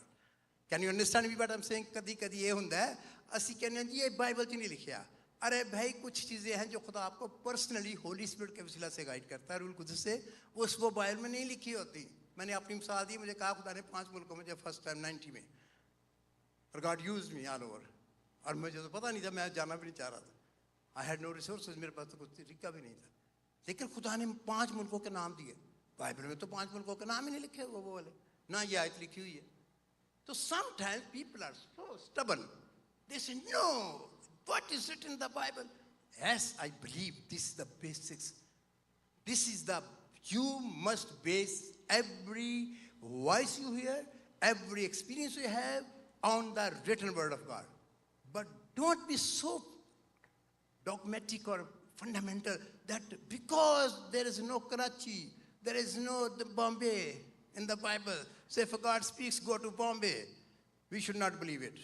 Can you understand me what I'm saying? कदी कदी ये होता है, असी कहने हैं जी ये Bible च नहीं लिखा. अरे भाई कुछ चीज़ें हैं जो खुदा आपको पर्सनली होली स्पिरिट के वसीला से गाइड करता है, रूल कुदस से, वो बाइबल में नहीं लिखी होती. मैंने अपनी मिसाल दी, मुझे कहा खुदा ने 5 मुल्कों में जब फर्स्ट टाइम 90 में, और गॉड यूज्ड मी ऑल ओवर, और मुझे तो पता नहीं था, मैं जाना भी नहीं चाह रहा था. आई हैड नो रिसोर्सेज, मेरे पास तो कुछ तरीका भी नहीं था, लेकिन खुदा ने 5 मुल्कों के नाम दिए. बाइबल में तो 5 मुल्कों के नाम ही नहीं लिखे वो वाले, ना ये आयत लिखी हुई है. तो sometimes people are so stubborn. They say, no, what is written in the Bible? Yes, I believe this is the basics. This is you must base every voice you hear, every experience you have on the written word of God. But don't be so dogmatic or fundamental that because there is no Karachi, there is no Bombay in the Bible, so if God speaks, go to Bombay, we should not believe it.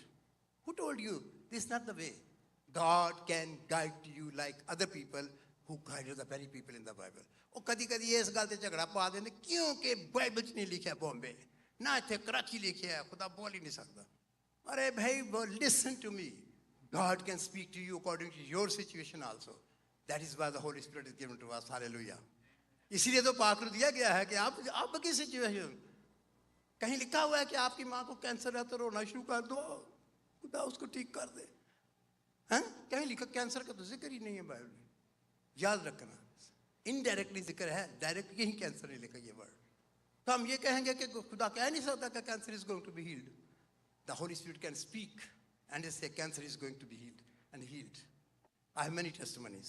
Who told you? This is not the way. God can guide you like other people who guided the very people in the Bible. ਉਹ ਕਦੀ ਕਦੀ ਇਸ ਗੱਲ ਤੇ ਝਗੜਾ ਪਾ ਦਿੰਦੇ ਕਿਉਂਕਿ ਬਾਈਬਲ 'ਚ ਨਹੀਂ ਲਿਖਿਆ ਬੰਬੇ, ਨਾ ਇੱਥੇ ਕਰਾਚੀ ਲਿਖਿਆ ਹੈ, ਖੁਦਾ ਬੋਲ ਹੀ ਨਹੀਂ ਸਕਦਾ. ਅਰੇ ਭਾਈ listen to me. God can speak to you according to your situation also. That is why the Holy Spirit is given to us. Hallelujah. इसीलिए तो पाक को दिया गया है कि आप की सिचुएशन, कहीं लिखा हुआ है कि आपकी माँ को कैंसर है तो रोना शुरू कर दो, खुदा उसको ठीक कर दे. हैं? कहीं लिखा कैंसर का तो जिक्र ही नहीं है बाइबल में. याद रखना, इनडायरेक्टली जिक्र है, डायरेक्ट यही कैंसर नहीं लिखा ये वर्ड. तो हम ये कहेंगे कि खुदा कह नहीं सकता कि cancer is going to be healed. The holy spirit can speak and they say cancer is going to be healed and healed. I have many testimonies.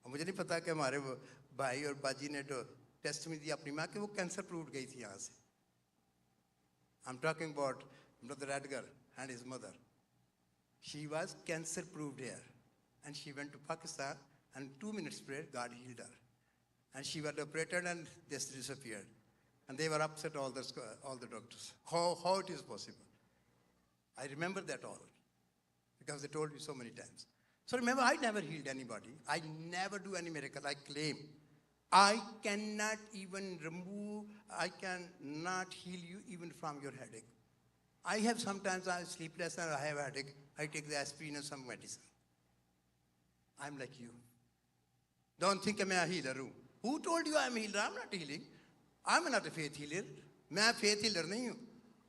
और मुझे नहीं पता कि हमारे भाई और बाजी ने तो टेस्टमनी दी अपनी माँ कि वो कैंसर प्रूव गई थी यहाँ से. I'm talking about Brother Edgar and his mother. She was cancer proved here, and she went to Pakistan, and 2 minutes prayer, God healed her, and she was operated and this disappeared, and they were upset all the doctors. How it is possible? I remember that all because they told me so many times. So remember, I never healed anybody. I never do any miracle. I claim I cannot even I cannot heal you even from your headache. I have sometimes I sleepless and I have a headache. I take the aspirin and some medicine. I'm like you. Don't think I'm a healer. Who told you I'm a healer? I'm not healing. I'm not a faith healer. मैं faith healer नहीं हूँ.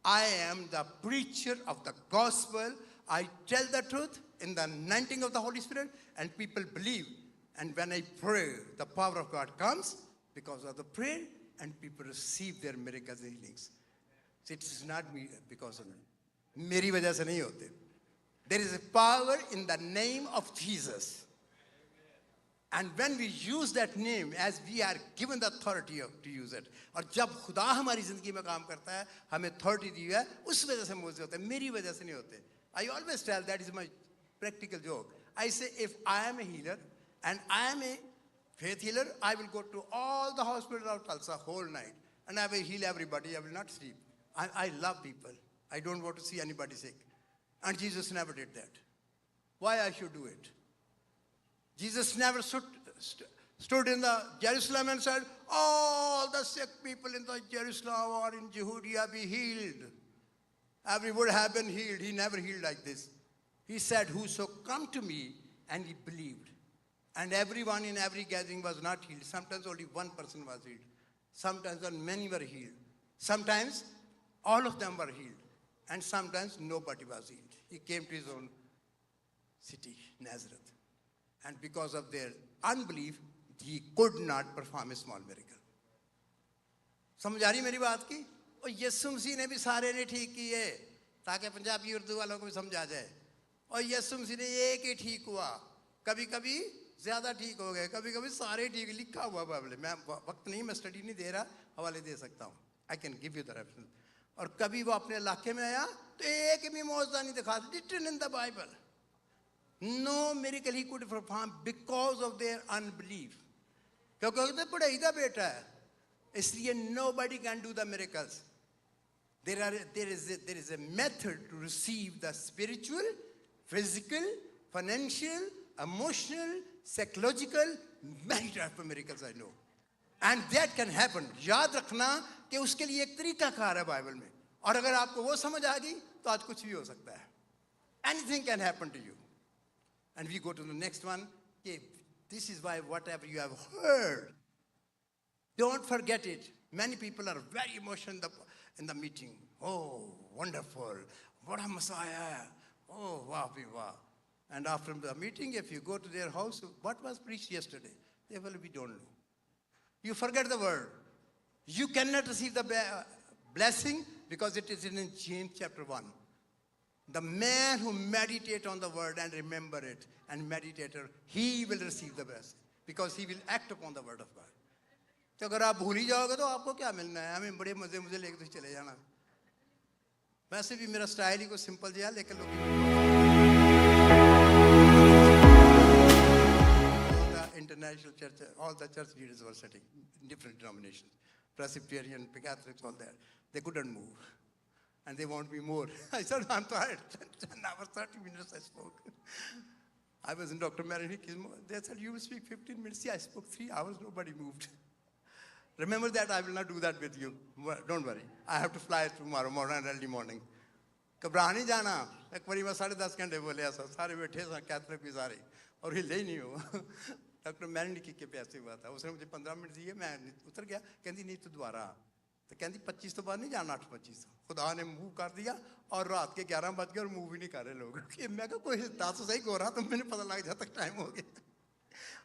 I am the preacher of the gospel. I tell the truth in the anointing of the Holy Spirit, and people believe. And when I pray, the power of God comes because of the prayer, and people receive their miracles and healings. So it is not me because of me. मेरी वजह से नहीं होते. There is a power in the name of Jesus. And when we use that name, as we are given the authority to use it, और जब खुदा हमारी जिंदगी में काम करता है, हमें authority दी है, उस वजह से मुझे होते हैं, मेरी वजह से नहीं होते. I always tell, that is my practical joke. I say, if I am a healer, and I am a faith healer, I will go to all the hospitals of Tulsa whole night and I will heal everybody. I will not sleep. I love people. I don't want to see anybody sick. And Jesus never did that. Why I should do it? Jesus never stood in the Jerusalem and said, all the sick people in the Jerusalem or in Judea be healed. Every would have been healed. He never healed like this. He said, whoso come to me, and he believed. And everyone in every gathering was not healed. Sometimes only one person was healed. Sometimes many were healed. Sometimes all of them were healed. And sometimes nobody was healed. He came to his own city, Nazareth. And because of their unbelief, he could not perform a small miracle. समझ आ रही मेरी बात की? और यीशु मसीह ने भी सारे ने ठीक किए ताकि पंजाबी उर्दू वालों को भी समझा जाए. और यीशु मसीह ने एक ही ठीक हुआ. कभी कभी ज्यादा ठीक हो गए, कभी कभी सारे ठीक. लिखा हुआ बाइबल में. मैं वक्त नहीं, मैं स्टडी नहीं दे रहा, हवाले दे सकता हूँ. I can give you the reference. और कभी वो अपने इलाके में आया तो एक भी मौजूदा नहीं दिखा. Written in the Bible. No miracle he could perform because of their unbelief. क्योंकि तो पढ़ाई का बेटा है, इसलिए nobody can do the miracles. There is a method to receive the spiritual, physical, financial, emotional, psychological, many types of miracles I know. And that can happen. याद रखना कि उसके लिए एक तरीकाकार है बाइबल में. और अगर आपको वो समझ आ गई तो आज कुछ भी हो सकता है. Anything can happen to you. And we go to the next one. Okay, this is why whatever you have heard, don't forget it. Many people are very emotional in the meeting. Oh, wonderful. What a Messiah. Oh, wow, wow. And after the meeting, if you go to their house, what was preached yesterday? They will, we don't know. You forget the word. You cannot receive the blessing because it is in James chapter 1. The man who meditates on the word and remember it and meditator, he will receive the blessing because he will act upon the word of God. तो अगर आप भूल ही जाओगे तो आपको क्या मिलना है? हमें बड़े मजे लेके तो चले जाना. वैसे भी मेरा स्टाइल ही को सिंपल जिया, लेकिन लोग international church, all the church leaders were sitting in different denominations, Presbyterian, Catholics, all that. They couldn't move. And they want me more. I said, I'm tired. 10 hours, 30 minutes I spoke. I was in Dr. Marin. They said, you will speak 15 minutes. See, I spoke 3 hours, nobody moved. Remember that I will not do that with you. Don't worry. I have to fly tomorrow morning, early morning. घबरा नहीं जाना. एक बारी मैं 10.5 घंटे बोले ऐसा, सारे बैठे थे कैथलिक भी सारे, और हिले ही नहीं हो. डॉक्टर मैरिन के पैसे हुआ था, उसने मुझे 15 मिनट दिए, मैं उतर गया. कहती नहीं तो दोबारा. तो कहती 25 तो बाद नहीं जाना, 8:25. खुदा ने मूव कर दिया और रात के 11 बज गए और मूव ही नहीं कर रहे लोग. मैं कहा कोई 10 सही हो रहा तो मैंने पता लग जाता टाइम हो गया.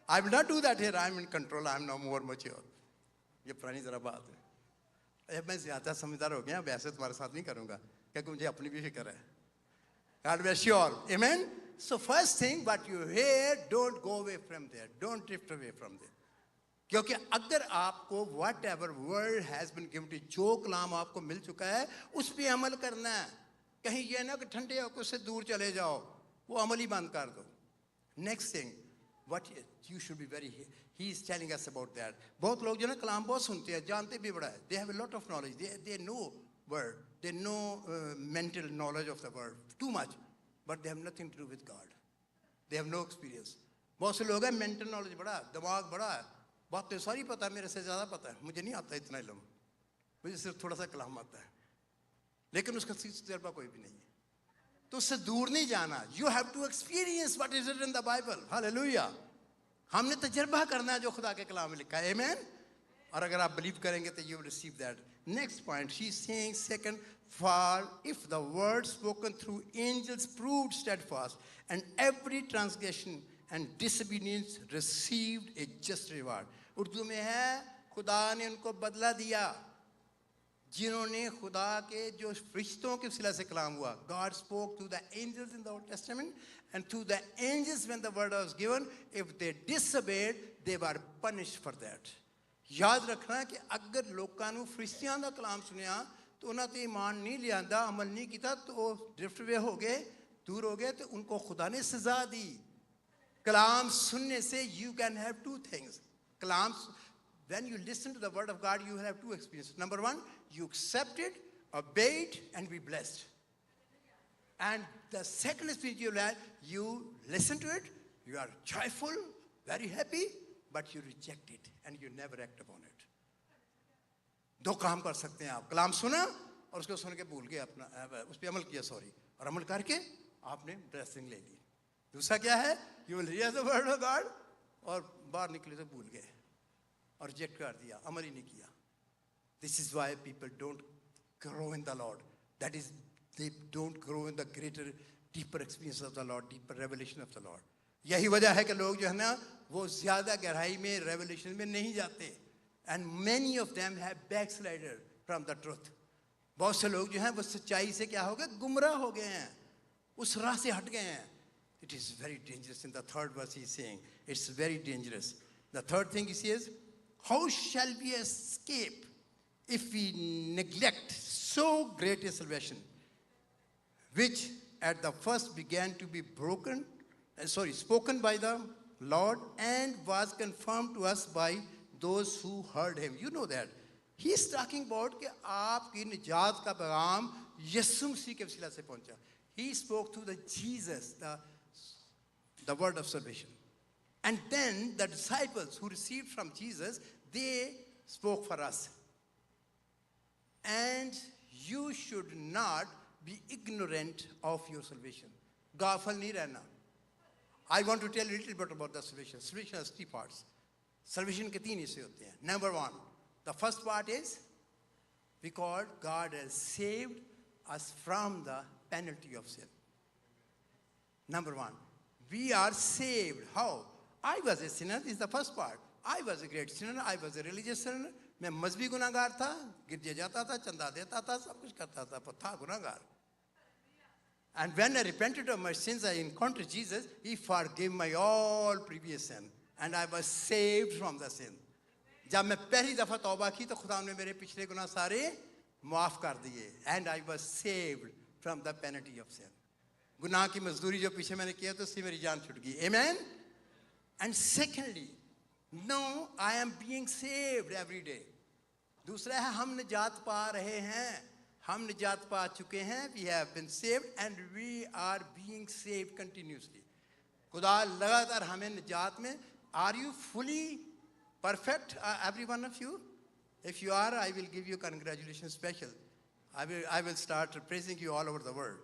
I will not do that here. I am in control. I am now more mature. ये पुरानी जरा बात है. मैं ज्यादा समझदार हो गया, वैसे तुम्हारे साथ नहीं करूंगा क्योंकि मुझे अपनी भी फिक्र है. God bless you all. Amen. So first thing, what you hear, don't go away from there. Don't drift away from there. क्योंकि अगर आपको whatever word has been given to, जो कलाम आपको मिल चुका है उस पे अमल करना है. कहीं ये ना कि ठंडे होकर उससे दूर चले जाओ, वो अमल ही बंद कर दो. Next thing, what you should be very, he is telling us about that. बहुत लोग जो ना कलाम बहुत सुनते हैं, जानते भी बड़ा है. They have a lot of knowledge. They know word. They know mental knowledge of the word too much, but they have nothing to do with God. They have no experience. बहुत से लोग हैं mental knowledge बड़ा है, दिमाग बड़ा है, बातें सारी पता है, मेरे से ज़्यादा पता है. मुझे नहीं आता इतना इल्म, मुझे सिर्फ थोड़ा सा कलाम आता है, लेकिन उसका तजर्बा कोई भी नहीं है. तो उससे दूर नहीं जाना. You have to experience what is written in the Bible. Hallelujah. हमने तजर्बा करना है जो खुदा के कलाम में लिखा है. Amen. और अगर आप believe करेंगे तो you will receive that. Next point, she's saying second, for if the word spoken through angels proved steadfast, and every transgression and disobedience received a just reward. Urdu में है खुदा ने उनको बदला दिया जिन्होंने खुदा के जो फरिश्तों के वसीला से कलाम हुआ. God spoke to the angels in the Old Testament, and to the angels when the word was given, if they disobeyed, they were punished for that. याद रखना कि अगर लोगों ने फरिश्तियां का कलाम सुनिया तो उन्होंने तो ईमान नहीं लिया, अमल नहीं किया, तो ड्रिफ्ट वे हो गए, दूर हो गए, तो उनको खुदा ने सजा दी. कलाम सुनने से you can have two things. Kalam, when you listen to the word of God, you will have two experiences. Number one, you accept it, obey it, and be blessed. And the second experience you will have, you listen to it, you are joyful, very happy, but you reject it and you never act upon it. दो काम कर सकते हैं आप, कलाम सुना और उसको सुन के भूल गए, अपना उस पर अमल किया, सॉरी, और अमल करके आपने ब्लेसिंग ले ली. दूसरा क्या है, you will hear the word of God और बाहर निकले तो भूल गए और रिजेक्ट कर दिया, अमल ही नहीं किया. This is why people don't grow in the Lord. That is, they don't grow in the greater, deeper experience of the Lord, deeper revelation of the Lord. यही वजह है कि लोग जो है ना वो ज़्यादा गहराई में रेवलेशन में नहीं जाते. And many of them have backslided from the truth. बहुत से लोग जो हैं वो सच्चाई से क्या हो गए, गुमराह हो गए हैं, उस राह से हट गए हैं. It is very dangerous. In the third verse he is saying, it's very dangerous. The third thing he says, how shall we escape if we neglect so great a salvation, which at the first began to be spoken by the Lord and was confirmed to us by those who heard him. You know that. He is talking about कि आपकी निजात का पैगाम यीशु मसीह के वसीला से पहुंचा. He spoke to the Jesus, the word of salvation. And then the disciples who received from Jesus, they spoke for us. And you should not be ignorant of your salvation. गाफल नहीं रहना. I want to tell you a little bit about the salvation. Salvation has three parts. Salvation के तीन हिस्से होते हैं. Number one, the first part is because God has saved us from the penalty of sin. Number one, we are saved. How? I was a sinner is the first part. I was a great sinner. I was a religious sinner. मैं मजहबी गुनाहगार था, गिरजे जाता था, चंदा देता था, सब कुछ करता था, पर था गुनाहगार. And when I repented of my sins, I encountered Jesus. He forgave my all previous sin, and I was saved from the sin. जब मैं पहली दफा तौबा की तो खुदा ने मेरे पिछले गुनाह सारे माफ कर दिए. And I was saved from the penalty of sin. गुनाह की मजदूरी जो पीछे मैंने किया तो उससे मेरी जान छूट गई. Amen. And secondly, no, I am being saved every day. दूसरा है हम निजात पा रहे हैं, हम निजात पा चुके हैं. We have been saved and we are being saved continuously. खुदा लगातार हमें निजात में. Are you fully perfect, every one of you? If you are, I will give you congratulations special. I will start praising you all over the world.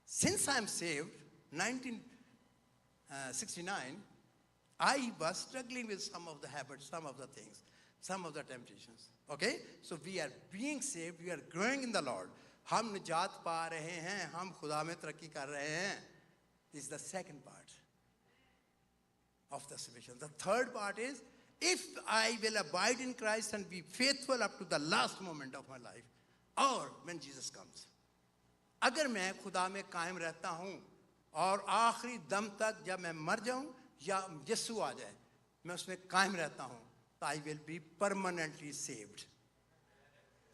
Since I am saved, 1969, I was struggling with some of the habits, some of the things, some of the temptations. Okay? So we are being saved, we are growing in the Lord. हम निजात पा रहे हैं, हम खुदा में तरक्की कर रहे हैं. This is the second part of the salvation. The third part is, if I will abide in Christ and be faithful up to the last moment of my life, or when Jesus comes. अगर मैं खुदा में कायम रहता हूँ और आखिरी दम तक जब मैं मर जाऊँ या यीशु आ जाए, मैं उसमें कायम रहता हूँ, तो I will be permanently saved.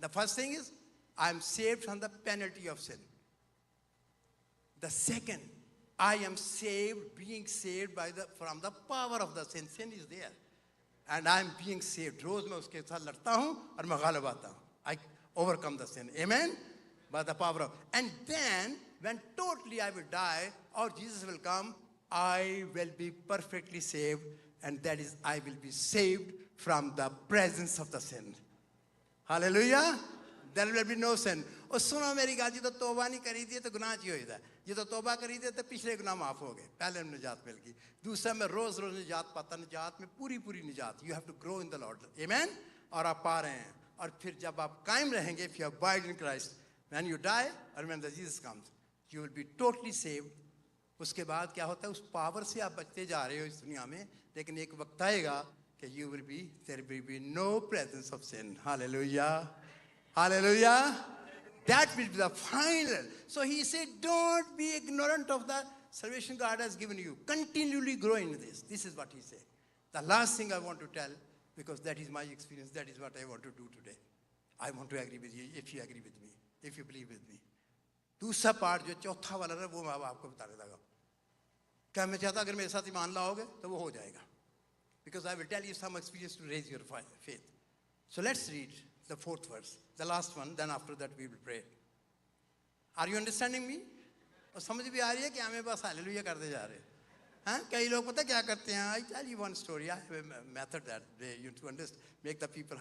The first thing is, I am saved from the penalty of sin. The second, I am saved, being saved from the power of the sin. Sin is there. And I am being saved. रोज मैं उसके साथ लड़ता हूँ और मैं गालिब आता हूँ. I overcome the sin. Amen? By the power of. And then, when totally I will die, or Jesus will come, I will be perfectly saved. And that is, I will be saved from the presence of the sin. Hallelujah. There will be no sin. और सुनो मेरी गाल, जी तो तौबा नहीं करी थी तो गुनाह ही हो जाता. जी तो तौबा करी थी तो पिछले गुनाह माफ हो गए. पहले में निजात मिल गई. दूसरा में रोज रोज निजात पाता. निजात में पूरी निजात. You have to grow in the Lord. Amen. और आप पा रहे हैं. और फिर जब आप कायम रहेंगे, if you abide in Christ, when you die or when the Jesus comes, you will be totally saved. उसके बाद क्या होता है, उस पावर से आप बचते जा रहे हो इस दुनिया में, लेकिन एक वक्त आएगा कि there will be no presence of sin. Hallelujah. Hallelujah. That will be the final. So he said, don't be ignorant of the salvation God has given you. Continually grow in this. This is what he said. The last thing I want to tell, because that is my experience, that is what I want to do today. I want to agree with you, if you agree with me, if you believe with me. दूसरा part जो चौथा वाला है वो मैं आपको बताने लगा. क्या मैं चाहता अगर मेरे साथ ईमान लाओगे तो वो हो जाएगा. Because I will tell you some experience to raise your faith. So let's read the fourth verse, the last one, then after that we will pray. Are you understanding me? और समझ भी आ रही है कि हमें बस हालेलुया करते जा रहे हैं. हाँ, कई लोग पता क्या करते हैं? I tell you one story. I have a method that way you to understand, make the people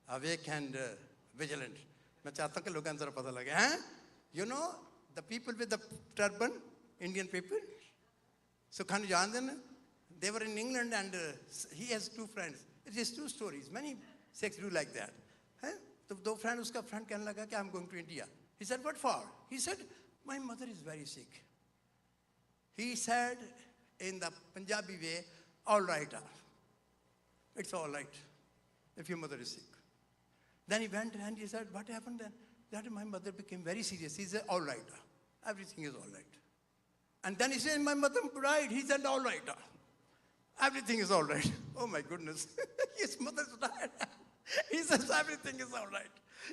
awake and vigilant. मैं चाहता हूँ कि लोगों को जरा पता लगे. हैं? You know the people with the turban, Indian people. So can you understand? They were in England and he has two friends. It is two stories. Many sects do like that. हैं? तो दो friend उसका friend कहने लगा कि I'm going to India. He said, what for? He said, my mother is very sick. He said in the Punjabi way, all right, it's all right if your mother is sick. Then he went and he said, what happened then? That my mother became very serious. He said, all right, everything is all right. And then he said, my mother died. He said, all right, everything is all right. Oh my goodness, his mother died. He says, everything is all right.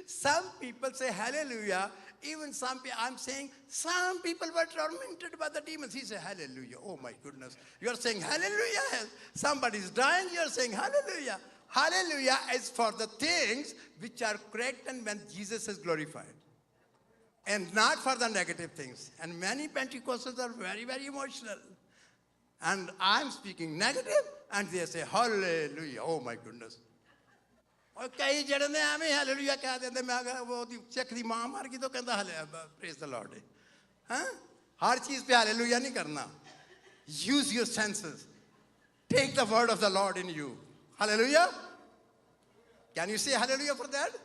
Some people say hallelujah. Even some people, I'm saying, some people were tormented by the demons. He said, hallelujah. Oh my goodness. You're saying hallelujah. Somebody's dying. You're saying hallelujah. Hallelujah is for the things which are correct and when Jesus is glorified. And not for the negative things. And many Pentecostals are very, very emotional. And I'm speaking negative and they say hallelujah. Oh my goodness. और कई जड़े ने हमें hallelujah कह देते मैं अगर वो चेक दी मां मार की तो कहता हाले प्रेज द लॉर्ड. हाँ, हर चीज पे हालेलुया नहीं करना. Use your senses. Take the word of the Lord in you. Hallelujah. Can you say hallelujah for that?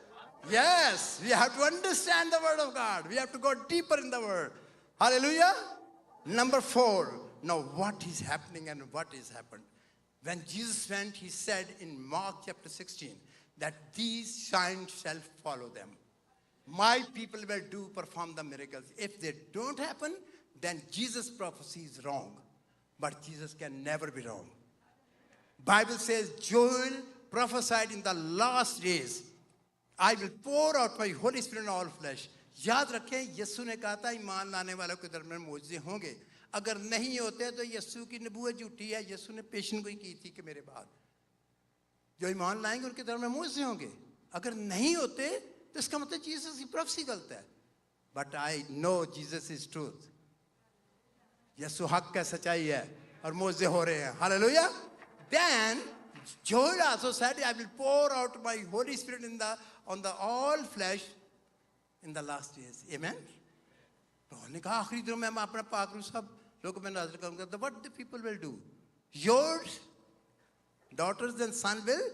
Yes, we have to understand the word of God. We have to go deeper in the word. Hallelujah. Number 4. Now what is happening and what is happened? When Jesus went, he said in Mark chapter 16 that these signs shall follow them. My people will perform the miracles. If they don't happen, then Jesus' prophecy is wrong. But Jesus can never be wrong. Bible says Joel prophesied in the last days, I will pour out my Holy Spirit on all flesh. याद रखें यीशु ने कहा था ईमान लाने वालों के दरमियान मौजूद होंगे. अगर नहीं होते तो यीशु की नबूवत झूठी है. यीशु ने पेशन गोई की थी कि मेरे बाद जो ईमान लाएंगे उनके दरमियान मौजूद होंगे. अगर नहीं होते तो इसका मतलब जीसस की प्रोफेसी गलत है. But I know Jesus is truth. Yeshu हक है, सच्चाई है और मौजूद हो रहे हैं. Hallelujah. Then Joel also said, I will pour out my Holy Spirit on the all flesh in the last days. Amen. तो उन्होंने कहा आखिरी दिनों में मैं अपना पाकरू सब लोगों में नाज़िल करूंगा. What the people will do? Your daughters and sons will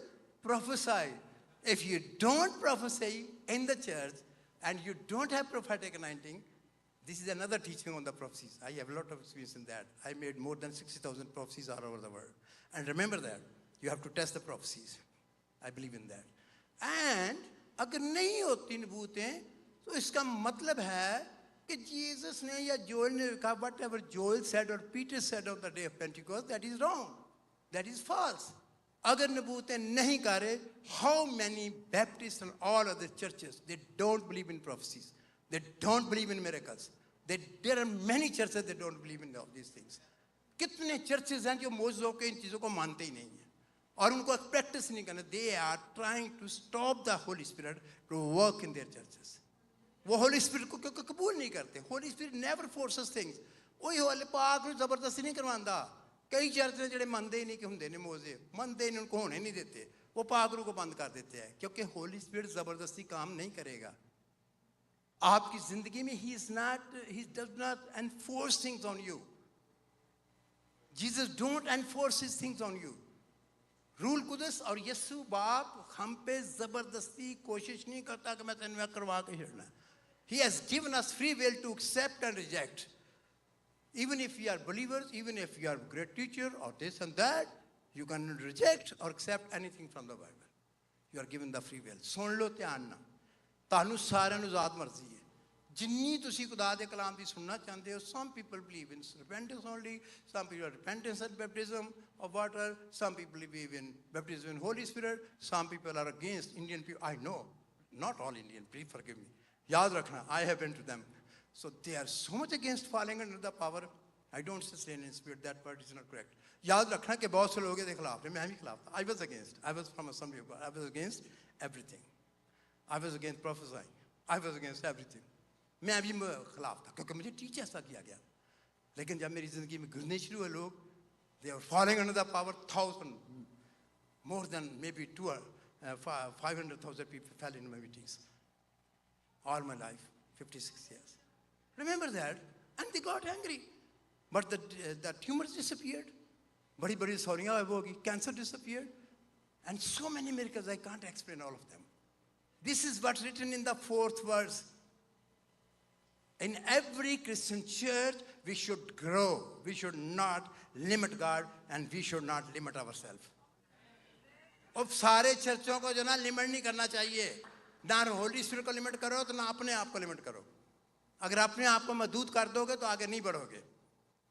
prophesy. If you don't prophesy in the church and you don't have prophetic anointing, this is another teaching on the prophecies. I have a lot of experience in that. I made more than 60,000 prophecies all over the world. And remember that. You have to test the prophecies. I believe in that. And अगर नहीं होती नबूतें तो इसका मतलब है कि Jesus ने या जोएल ने कहा whatever Joel said or Peter said on the day of Pentecost, that is wrong. That is false. अगर नबूतें नहीं करे, how many Baptists and all other churches, they don't believe in prophecies. They don't believe in miracles. There are many churches that don't believe in all these things. कितने churches हैं जो मौजूद होकर इन चीज़ों को मानते ही नहीं हैं और उनको practice नहीं करना. They are trying to stop the Holy Spirit to work in their churches. वो Holy Spirit को कबूल नहीं करते. Holy Spirit never forces things. वही वाले पाक को जबरदस्ती नहीं करवाता. कई चर्च ने जड़े मानते ही नहीं कि हुंदे ने मौजे मानते ही नहीं, उनको होने नहीं देते. वो पाक को बंद कर देते हैं क्योंकि Holy Spirit जबरदस्ती काम नहीं करेगा. आपकी जिंदगी में he does not enforce things on you. Jesus don't enforce his things on you. रूल कुदस और यीशु बाप हम पे जबरदस्ती कोशिश नहीं करता कि मैं तेरे करवा के छड़ना. He has given us free will to accept and reject. Even if you are believers, even if you are a great teacher or this and that, you can reject or accept anything from the Bible. You are given the free will. सुन लो ध्यान ना. तानू सारे नु आजाद मर्जी है. जिन्नी तुसी खुदा दे कलाम दी सुनना चाहते हो. Some people believe in repentance only. Some people repentance and baptism of water. Some people believe in baptism in Holy Spirit. Some people are against Indian people. I know, not all Indian. Please forgive me. याद रखना, I have been to them. So they are so much against falling under the power I don't say slain in spirit, that word is not correct. याद रखना कि बहुत से लोग इसके खिलाफ थे, मैं भी खिलाफ था. I was against. I was from Assembly of God. I was against everything. I was against prophesying. I was against everything. मैं भी खिलाफ था क्योंकि मुझे टीच ऐसा किया गया. लेकिन जब मेरी जिंदगी में गिरने शुरू हुए लोग, they were falling under the power, 1,000, more than maybe 500,000 people fell in my meetings. All my life, 56 years. Remember that? And they got angry. But the tumors disappeared. Badi badi sauriyan hogi, cancer disappeared. And so many miracles, I can't explain all of them. This is what's written in the 4th verse. In every Christian church, we should grow. We should not limit God and we should not limit ourselves. अब सारे चर्चों को जो ना limit नहीं करना चाहिए. ना Holi spirit को लिमिट करो तो ना अपने आप को लिमिट करो. अगर अपने आप को महदूद कर दोगे तो आगे नहीं बढ़ोगे.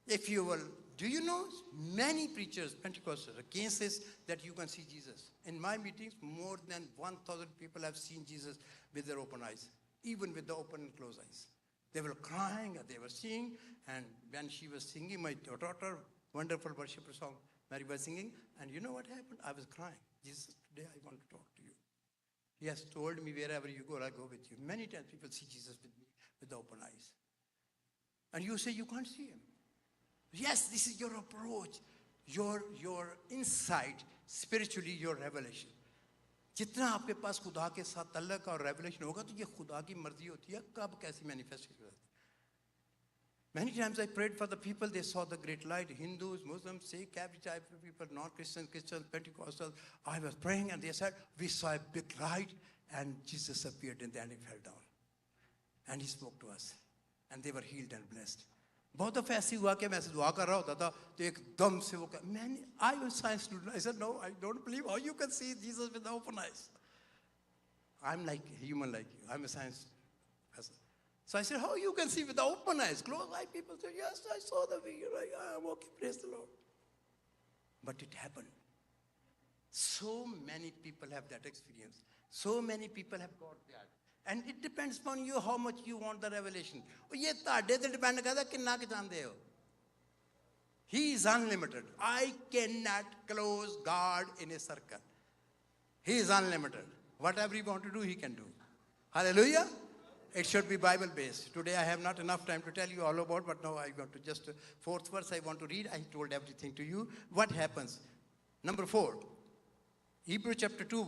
If you will, do you know many preachers, Pentecostals, against this that you can see Jesus. In my meetings, more than 1,000 people have seen Jesus with their open eyes, even with the open and closed eyes. They were crying, they were singing, and when she was singing, my daughter, wonderful worshiper song, Mary was singing, and you know what happened? I was crying. Jesus, today I want to talk to you. He has told me wherever you go, I go with you. Many times people see Jesus with me with the open eyes. And you say you can't see him. Yes, this is your approach, your insight, spiritually your revelation. जितना आपके पास खुदा के साथ तल्लक और revelation होगा तो ये खुदा की मर्जी होती है कब कैसी मैनिफेस्टेशन होती है. Many times I prayed for the people, they saw the great light, Hindus, Muslims, Sikh, every type of people, non-Christians, Christians, Pentecostals. I was praying and they said, we saw a big light and Jesus appeared and then he fell down. And he spoke to us and they were healed and blessed. बहुत दफा ऐसी हुआ कि मैं ऐसे दुआ कर रहा होता था तो एकदम से वो मैंने I was a science student. I said, no, I don't believe how you can see Jesus with the open eyes. I'm like a human like you. I'm a science person. So I said, how you can see with the open eyes? Closed eye people said, yes, I saw the figure. I'm okay, praise the Lord. But it happened. So many people have that experience. So many people have got that. And it depends upon you how much you want the revelation. ये ताड़े ते depend करता किन्ना के जानते हो. He is unlimited. I cannot close God in a circle. He is unlimited. Whatever he want to do, he can do. Hallelujah. It should be Bible based. Today I have not enough time to tell you all about, but now I want to just 4th verse I want to read. I told everything to you. What happens? Number 4. Hebrews chapter 2,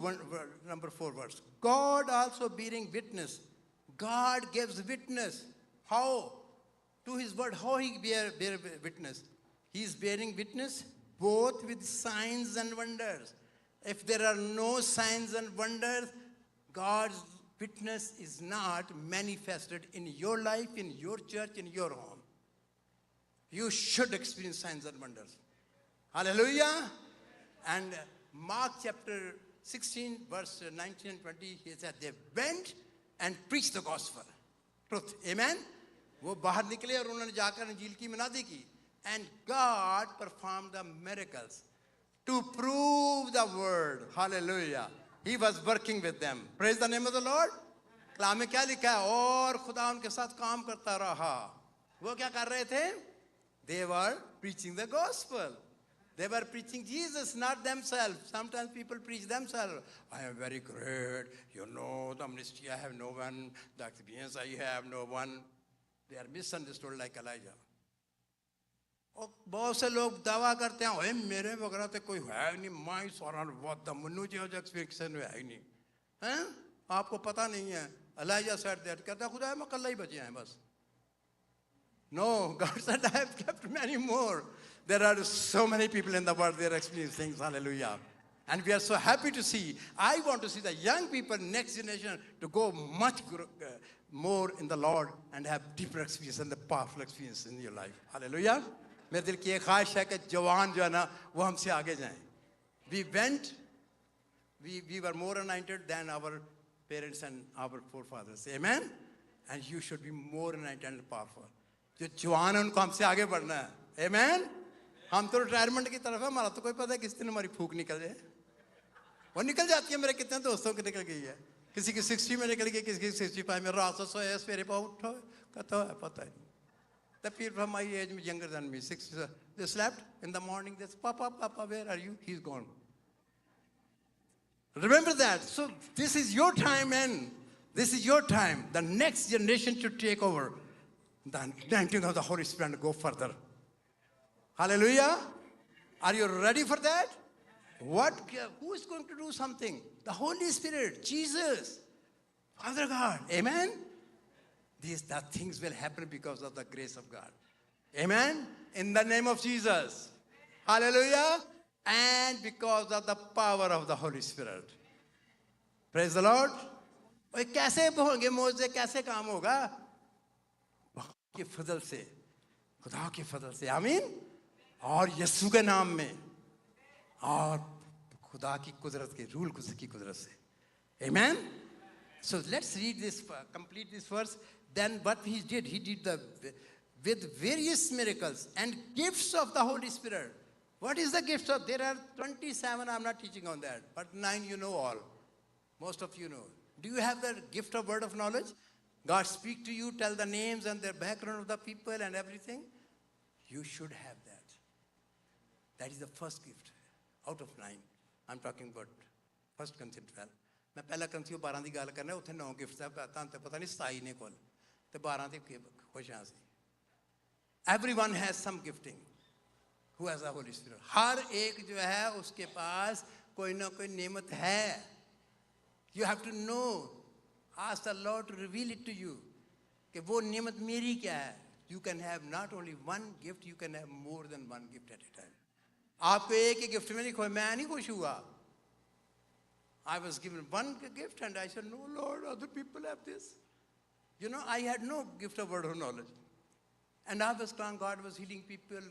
number 4 verse. God also bearing witness. God gives witness. How? To his word. How he bear witness? He is bearing witness both with signs and wonders. If there are no signs and wonders, God's witness is not manifested in your life, in your church, in your home. You should experience signs and wonders. Hallelujah. And Mark chapter 16, verse 19 and 20, he said, they went and preached the gospel. Truth. Amen? वो बाहर निकले और उन्होंने जाकर इंजील की मनादी की. And God performed the miracles to prove the word. Hallelujah. He was working with them. Praise the name of the Lord. कलाम में क्या लिखा है? और खुदा उनके साथ काम करता रहा. वो क्या कर रहे थे? They were preaching the gospel. They were preaching Jesus, not themselves. Sometimes people preach themselves. I am very great. You know, the ministry I have no one. The experience I have no one. They are misunderstood like Elijah. और बहुत से लोग दावा करते हैं ओए मेरे वगैरह तो कोई है ही नहीं मैं सारा बहुत दमनु जो एक्सपेक्टेशन है ही नहीं हैं आपको पता नहीं है Elijah said that कहता खुदा मैं कल ही बचे हैं बस. No, God said I have kept many more. There are so many people in the world, they are experiencing things. Hallelujah. And we are so happy to see. I want to see the young people, next generation, to go much more in the Lord and have deeper experience and the powerful experience in your life. Hallelujah. मेरे दिल की एक ख्वाहिश है कि जवान जो है ना वो हमसे आगे जाएं. We went, we were more anointed than our parents and our forefathers. Amen. And you should be more anointed and powerful. जो जवान है उनको हमसे आगे बढ़ना है. Amen. हम तो रिटायरमेंट की तरफ है हमारा तो कोई पता है किस दिन हमारी फूक निकल जाए. वो निकल जाती है. मेरे कितने दोस्तों की निकल गई है. किसी की 60 में निकल गई किसी की 65 में. रात से सोए सवेरे पाँव उठो कहता है पता है. The people from my age, younger than me, 6, they slept in the morning. They said, Papa, Papa, where are you? He's gone. Remember that. So this is your time, and this is your time. The next generation should take over. The anointing of the Holy Spirit and go further. Hallelujah. Are you ready for that? Who is going to do something? The Holy Spirit, Jesus, Father God. Amen. The things will happen because of the grace of God. Amen. In the name of Jesus. Hallelujah. And because of the power of the Holy Spirit. Praise the Lord. ओए कैसे होंगे मौजे कैसे काम होगा के फजल से खुदा के फजल से आमीन और यीशु के नाम में और खुदा की कुदरत के रूल की कुदरत से amen. So let's read this, complete this verse. Then what he did with various miracles and gifts of the Holy Spirit. What is the gifts of? There are 27, I'm not teaching on that, but 9 you know all. Most of you know. Do you have the gift of word of knowledge? God speak to you, tell the names and the background of the people and everything. You should have that. That is the first gift out of 9. I'm talking about 1 Corinthians 12. मैं पहला Corinthians 12 ਦੀ ਗੱਲ ਕਰਨਾ ਉੱਥੇ 9 gifts ਆ ਤਾਂ ਤੇ ਪਤਾ ਨਹੀਂ 27 ਨੇ ਕੋਲ ਤੇ 12 ਤੇ ਖੁਸ਼ ਹਾਂ ਸੀ. Everyone has some gifting. Who has the Holy Spirit? हर एक जो है उसके पास कोई ना कोई नेमत है. You have to know. Ask the Lord to reveal it to you. कि वो नेमत मेरी क्या है? You can have not only one gift, you can have more than one gift at a time. आपको एक ही गिफ्ट में नहीं खोए मैं नहीं खुश हुआ. I was given one gift and I said, no Lord, other people have this. You know, I had no gift of word of knowledge. And I was crying, God was healing people,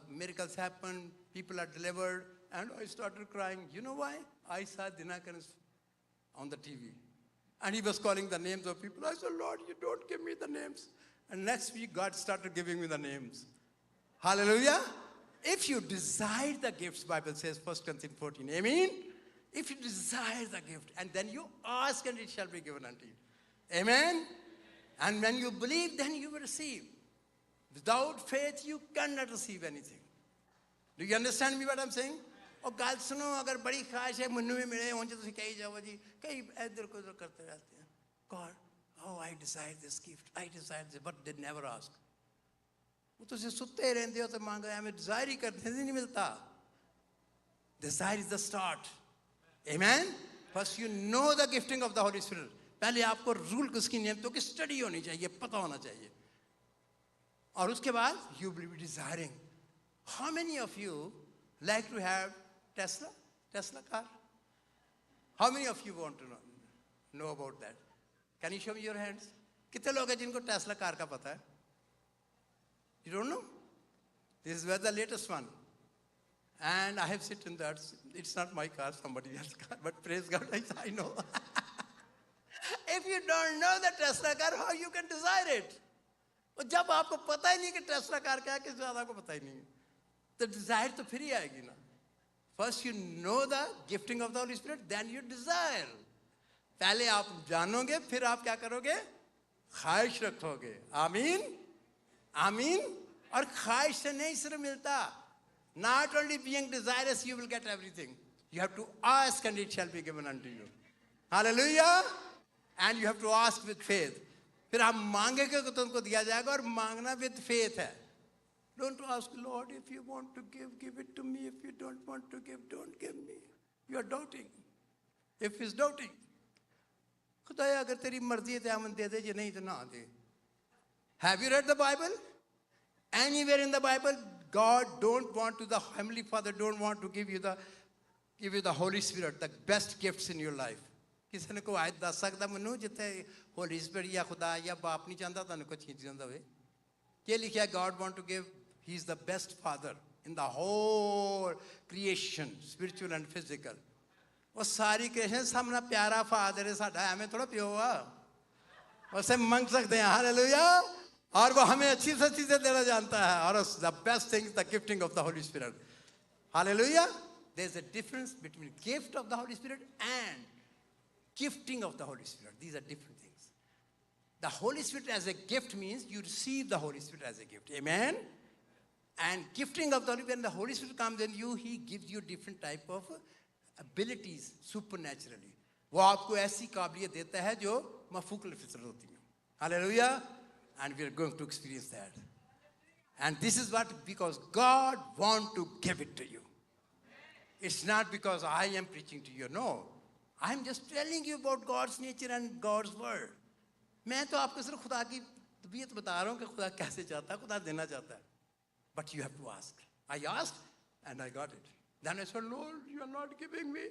miracles happened, people are delivered, and I started crying. You know why? I saw Dinakaran on the TV. And he was calling the names of people. I said, Lord, you don't give me the names. And next week, God started giving me the names. Hallelujah. If you desire the gifts, Bible says, 1 Corinthians 14, amen? If you desire the gift, and then you ask and it shall be given unto you. Amen? And when you believe, then you will receive. Without faith, you cannot receive anything. Do you understand me what I'm saying? और गाल सुनो अगर बड़ी ख्वाहिश है मुन्नू में मिले हों तो कहीं जाओ जी कहीं इधर को उधर करते रहते हैं. God, oh I desire this gift, I desire this, but they never ask. वो तो सुत्ते रहते हो तो मांगो हमें desire ही करते नहीं मिलता. Desire is the start. Amen. First you know the gifting of the Holy Spirit. पहले आपको रूल उसकी नियमों की स्टडी होनी चाहिए, पता होना चाहिए. और उसके बाद you will be desiring. How many of you like to have Tesla car? How many of you want to know about that? Can you show me your hands? कितने लोग हैं जिनको Tesla car का पता है? You don't know? This is the latest one. And I have sit in that. It's not my car, somebody else's car. But praise God, I know. If you don't know the Tesla car, how you can desire it? और जब आपको पता ही नहीं कि Tesla car क्या है, किस ज़्यादा को पता ही नहीं, तो desire तो फिर ही आएगी ना. First you know the gifting of the Holy Spirit, then you desire. पहले आप जानोगे, फिर आप क्या करोगे? ख्वाहिश रखोगे. आमीन, आमीन. और ख्वाहिश से नहीं सिर्फ मिलता. Not only being desirous, you will get everything. You have to ask and it shall be given unto you. Hallelujah. And you have to ask with faith. फिर आप मांगेगे तो तुमको दिया जाएगा और मांगना with faith है. Don't ask, Lord, if you want to give it to me. If you don't want to give, don't give me. You are doubting. If he's doubting, खुदाया अगर तेरी मर्जी है तो आमन दे दे, ये नहीं तो ना दे. Have you read the Bible? Anywhere in the Bible, God don't want to, the Heavenly Father don't want to give you the Holy Spirit, the best gifts in your life. किसी ने को आयत दस सकता मनु जितने Holy Spirit या खुदा या बाप नहीं चाहता तो उनको छीन जाता है. क्या लिखा? God want to give. He is the best Father in the whole creation, spiritual and physical. वो सारी creation सामना प्यारा Father है साड़ा हमें थोड़ा प्यो हुआ. वैसे मांग सकते हैं. Hallelujah. और वो हमें अच्छी से चीजें देना जानता है. और the best thing is the gifting of the Holy Spirit. Hallelujah. There's a difference between gift of the Holy Spirit and gifting of the Holy Spirit. These are different things. The Holy Spirit as a gift means you receive the Holy Spirit as a gift. Amen? And gifting of the Holy, when the Holy Spirit comes in you, He gives you different type of abilities supernaturally. वो आपको ऐसी काबिलियत देता है जो मफूक फितर होती है. Hallelujah. And we are going to experience that. And this is what, because God wants to give it to you. It's not because I am preaching to you. No. I'm just telling you about God's nature and God's word. मैं तो आपको सिर्फ खुदा की तबीयत बता रहा हूँ कि खुदा कैसे चाहता है, खुदा देना चाहता है. But you have to ask. I asked and I got it. Then I said, Lord, you are not giving me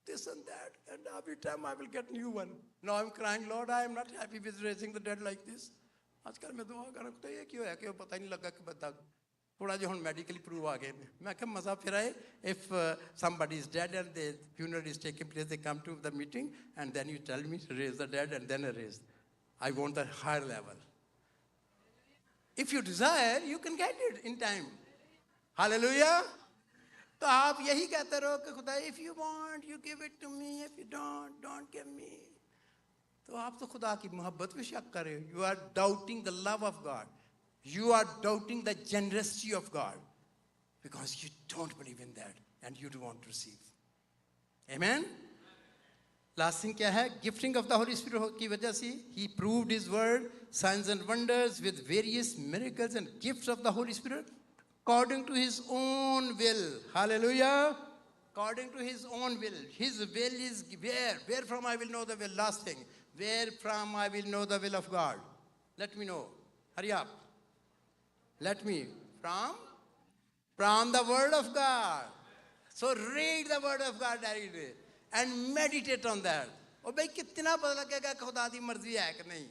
this and that. And every time I will get new one. Now I'm crying, Lord, I am not happy with raising the dead like this. आजकल मैं दुआ कर रहा हूँ ये क्यों है कि पता ही नहीं लगा कि बता थोड़ा जो हम medically prove आ गए मैं क्या मजा फिर आए if somebody is dead and the funeral is taking place they come to the meeting and then you tell me to raise the dead and then I raise. I want the higher level. If you desire, you can get it in time. Hallelujah. तो आप यही कहते रहो कि खुदा if you want, you give it to me. If you don't give me. तो आप तो खुदा की मोहब्बत में शक कर रहे हो. You are doubting the love of God. You are doubting the generosity of God because you don't believe in that and you don't want to receive. Amen. Last thing क्या है? Gifting of the Holy Spirit की वजह से He proved His word, signs and wonders with various miracles and gifts of the Holy Spirit according to His own will. Hallelujah. According to His own will. His will is where? Where from I will know the will? Last thing. Where from I will know the will of God? Let me know. Hurry up. Let me. From the word of God. So read the word of God every day and meditate on that. और भाई कितना पता लगेगा कि खुदा की मर्जी है कि नहीं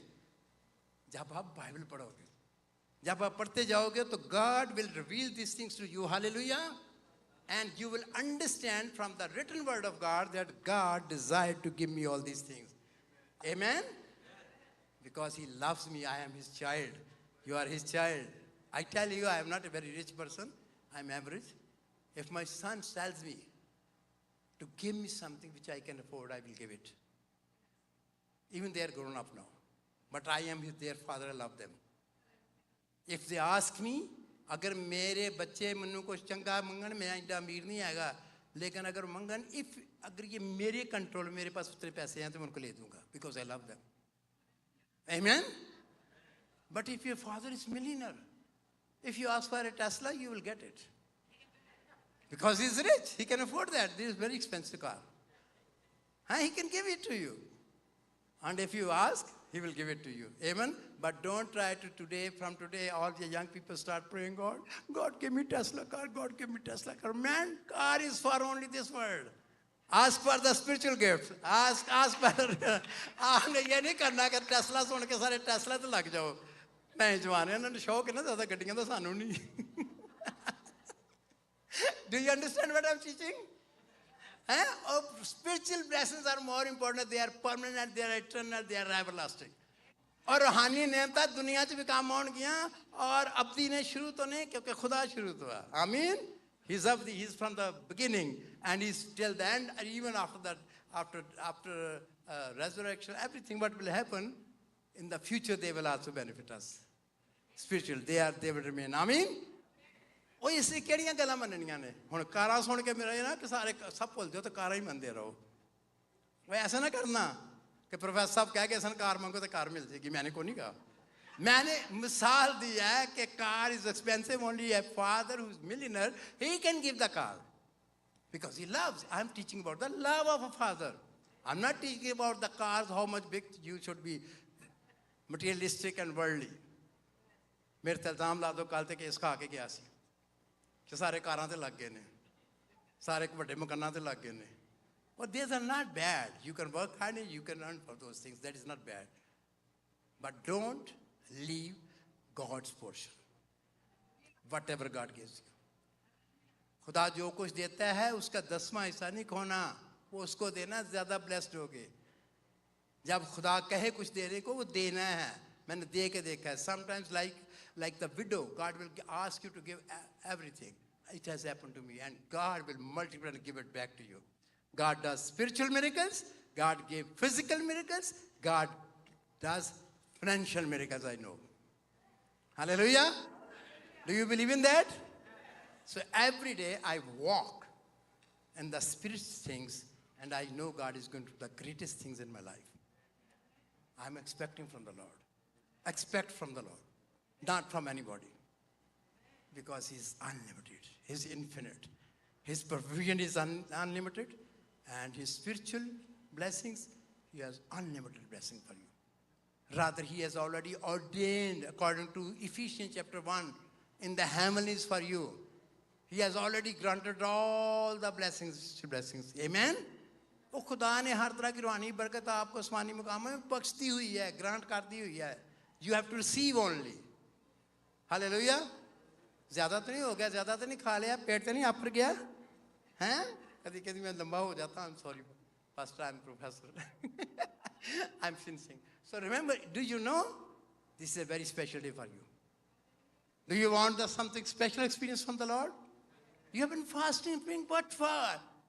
जब आप बाइबल पढ़ोगे जब आप पढ़ते जाओगे तो God will reveal these things to you. Hallelujah. And you will understand from the written word of God that God desired to give me all these things. Amen. Because He loves me. I am His child. You are His child. I tell you, I am not a very rich person. I am average. If my son tells me to give me something which I can afford, I will give it. Even they are grown up now. But I am their father, I love them. If they ask me, अगर मेरे बच्चे मन्नू को चंगा मंगन मैं इतना अमीर नहीं आएगा लेकिन अगर मंगन अगर ये मेरे कंट्रोल मेरे पास उतने पैसे हैं तो मैं उनको ले दूंगा because I love them. Amen. But if your father is millionaire, if you ask for a Tesla, you will get it. Because he's rich, he can afford that. This is a very expensive car. He can give it to you. And if you ask, he will give it to you. Amen? But don't try to from today, all the young people start praying, God give me Tesla car, God give me Tesla car. Man, car is for only this world. Ask for the spiritual gifts. Ask for, आपने ये नहीं करना कि Tesla सुन के सारे Tesla तो लग जाओ. नहीं जवान है ना शौक है ना ज़्यादा गड्डियाँ तो सानू नहीं. Do you understand what I'm teaching? Spiritual blessings are more important. They are permanent, they are eternal, they are everlasting. और रूहानी नेमता दुनिया से भी काम होने गया और अब्दी ने शुरू तो नहीं क्योंकि खुदा शुरू तो है. आमीन. He's from the beginning and he's till the end. And even after that, after resurrection, everything what will happen in the future, they will also benefit us. Spiritual, they will remain. Amen. ਉਹ ਇਸੇ ਕਿਹੜੀਆਂ ਗੱਲਾਂ ਮੰਨਣੀਆਂ ਨੇ ਹੁਣ ਕਾਰਾਂ ਸੁਣ ਕੇ ਮੇਰਾ ਇਹ ਨਾ ਕਿ ਸਾਰੇ ਸਭ ਭੁੱਲ ਜਾਓ ਤੇ ਕਾਰਾਂ ਹੀ ਮੰਨਦੇ ਰਹੋ ਉਹ ਐਸਾ ਨਾ ਕਰਨਾ ਕਿ ਪ੍ਰੋਫੈਸਰ ਸਾਹਿਬ ਕਹਿ ਕੇ ਸਨ ਕਾਰ ਮੰਗੋ ਤੇ ਕਾਰ ਮਿਲ ਜੇਗੀ मैंने को नहीं कहा मैंने मिसाल दी है कि car is expensive only a father who is millionaire he can give the car because he loves. I'm teaching about the love of a father. I'm not teaching about the cars how much big you should be materialistic and worldly. मेरे ते इल्जाम ला दो कल ते case खा के गया सी कि सारे कारां ते लग गए ने सारे ਵੱਡੇ ਮਕਾਨਾਂ ਤੇ ਲੱਗ ਗਏ ਨੇ और these are not bad. You can work hard and you can earn for those things. That is not bad. But don't leave God's portion. Whatever God gives you. खुदा जो कुछ देता है उसका 10वां हिस्सा नहीं खोना वो उसको देना ज़्यादा ब्लेस्ड होगे जब खुदा कहे कुछ देने को वो देना है मैंने दे के देखा है sometimes like the widow God will ask you to give everything. It has happened to me and God will multiply and give it back to you. God does spiritual miracles. God gave physical miracles. God does financial miracles I know. Hallelujah. Do you believe in that? So every day I walk in the Spirit's things, and I know God is going to do the greatest things in my life. I'm expecting from the Lord. Expect from the Lord, not from anybody. Because He's unlimited, He's infinite. His provision is unlimited, and His spiritual blessings, He has unlimited blessing for you. Rather, He has already ordained, according to Ephesians chapter 1, in the heavens for you. He has already granted all the blessings. Amen? वो खुदा ने हर तरह की रूहानी बरकत आपको आसमानी मुकाम में बख्शती हुई है, ग्रांट कर दी हुई है. You have to receive only. Hallelujah. ज़्यादा तो नहीं हो गया, ज़्यादा तो नहीं खा लिया, पेट तो नहीं आफर गया, हैं? कभी कभी मैं लंबा हो जाता हूँ. I'm sorry, Pastor, I'm professor. I'm finishing. So remember, do you know this is a very special day for you? Do you want something special experience from the Lord? You have been fasting, praying, what for?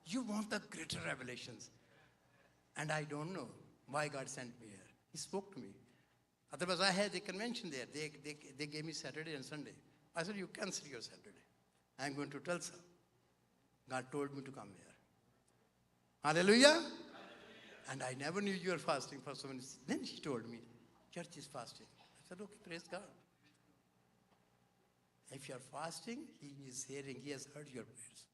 You want the greater revelations. And I don't know why God sent me here. He spoke to me. Otherwise, I had a convention there. They gave me Saturday and Sunday. I said, you cancel your Saturday. I'm going to Tulsa. God told me to come here. Hallelujah. And I never knew you were fasting for so many. Then she told me, church is fasting. I said, okay, praise God. If you are fasting, He is hearing, He has heard your prayers.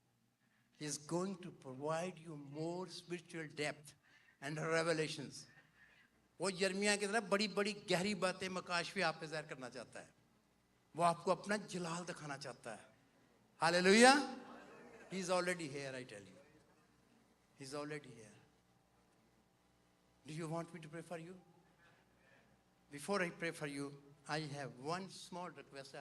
He is going to provide you more spiritual depth and revelations. वो यर्मिया की तरह बड़ी बड़ी गहरी बातें मकाशफी आप पे ज़ाहिर करना चाहता है. वो आपको अपना जलाल दिखाना चाहता है. Hallelujah. He is already here, I tell you. He is already here. Do you want me to pray for you? Before I pray for you, I have one small request.